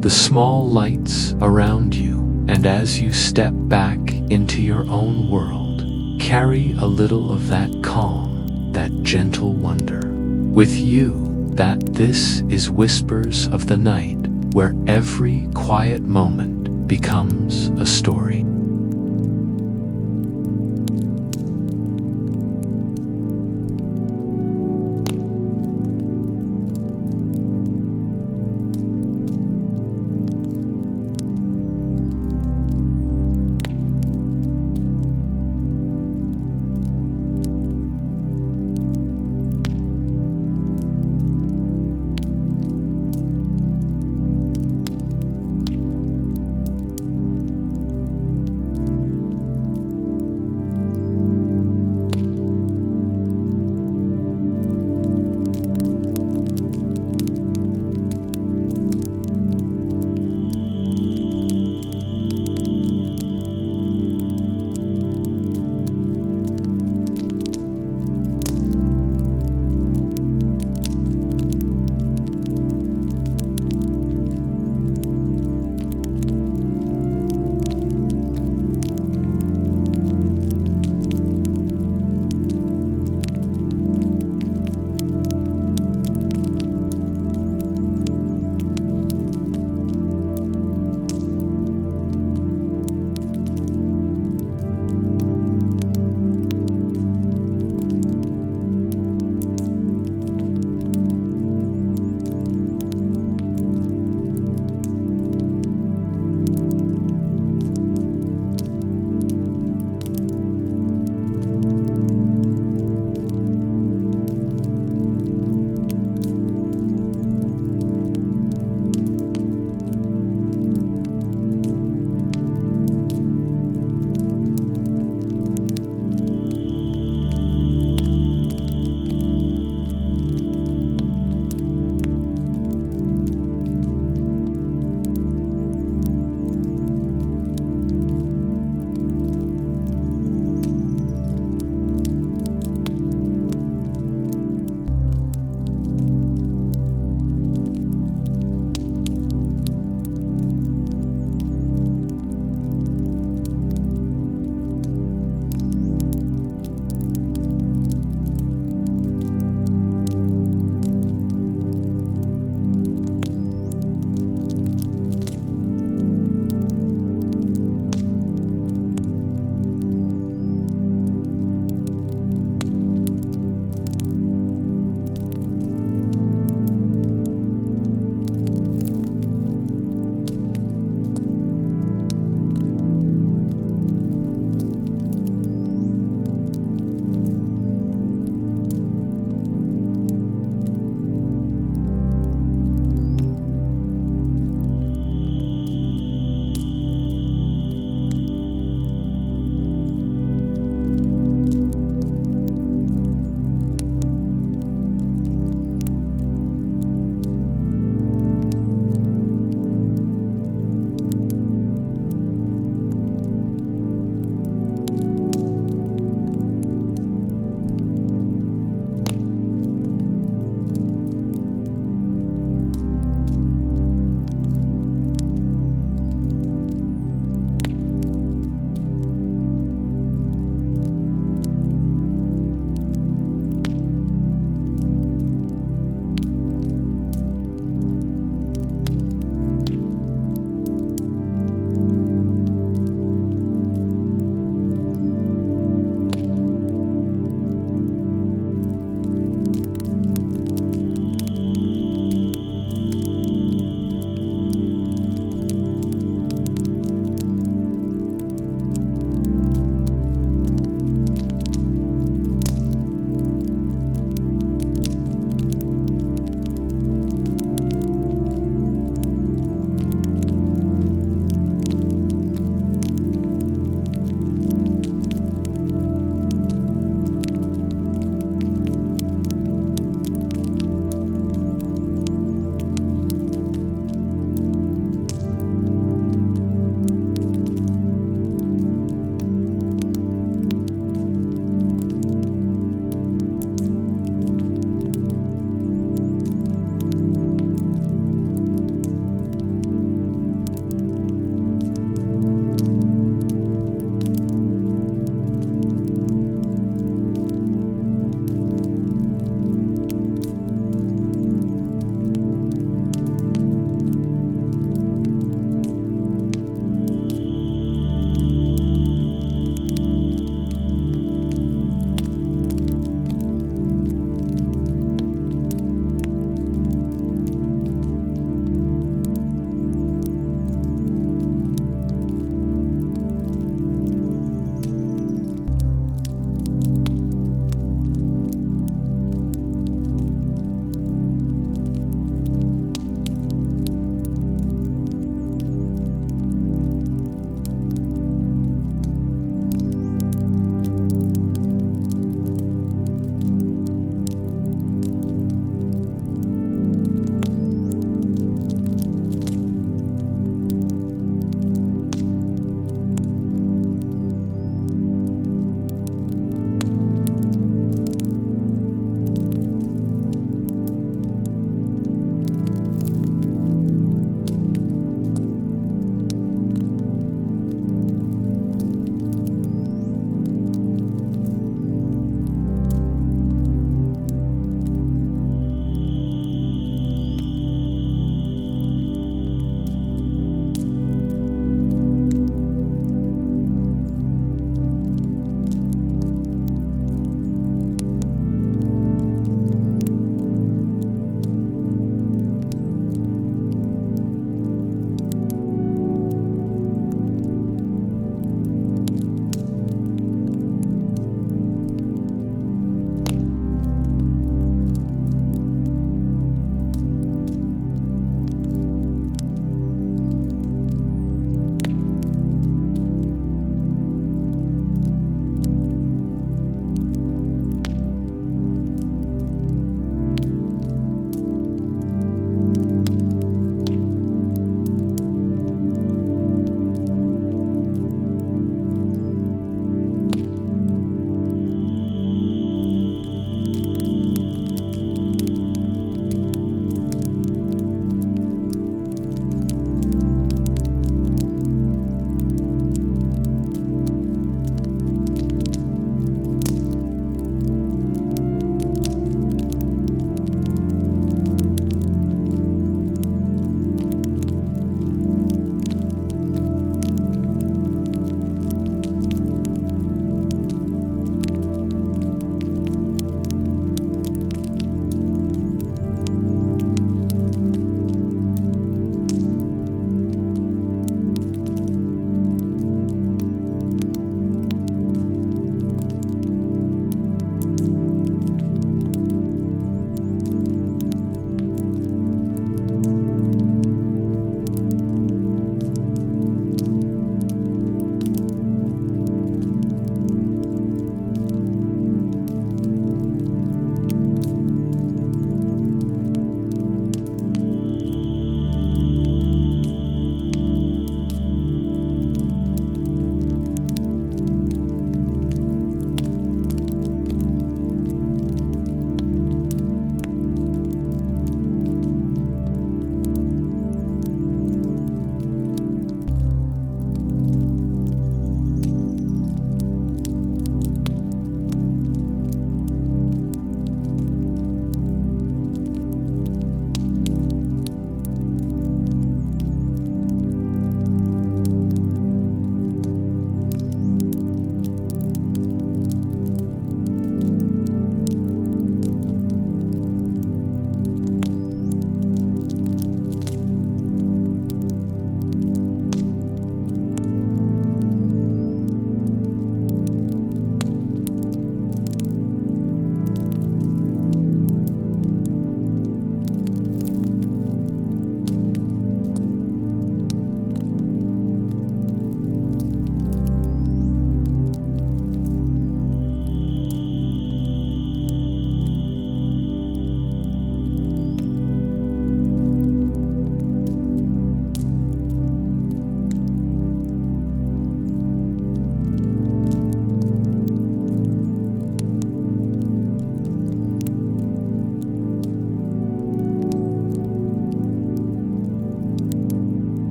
the small lights around you, and as you step back into your own world, carry a little of that calm, that gentle wonder with you. That this is Whispers of the Night, where every quiet moment becomes a story.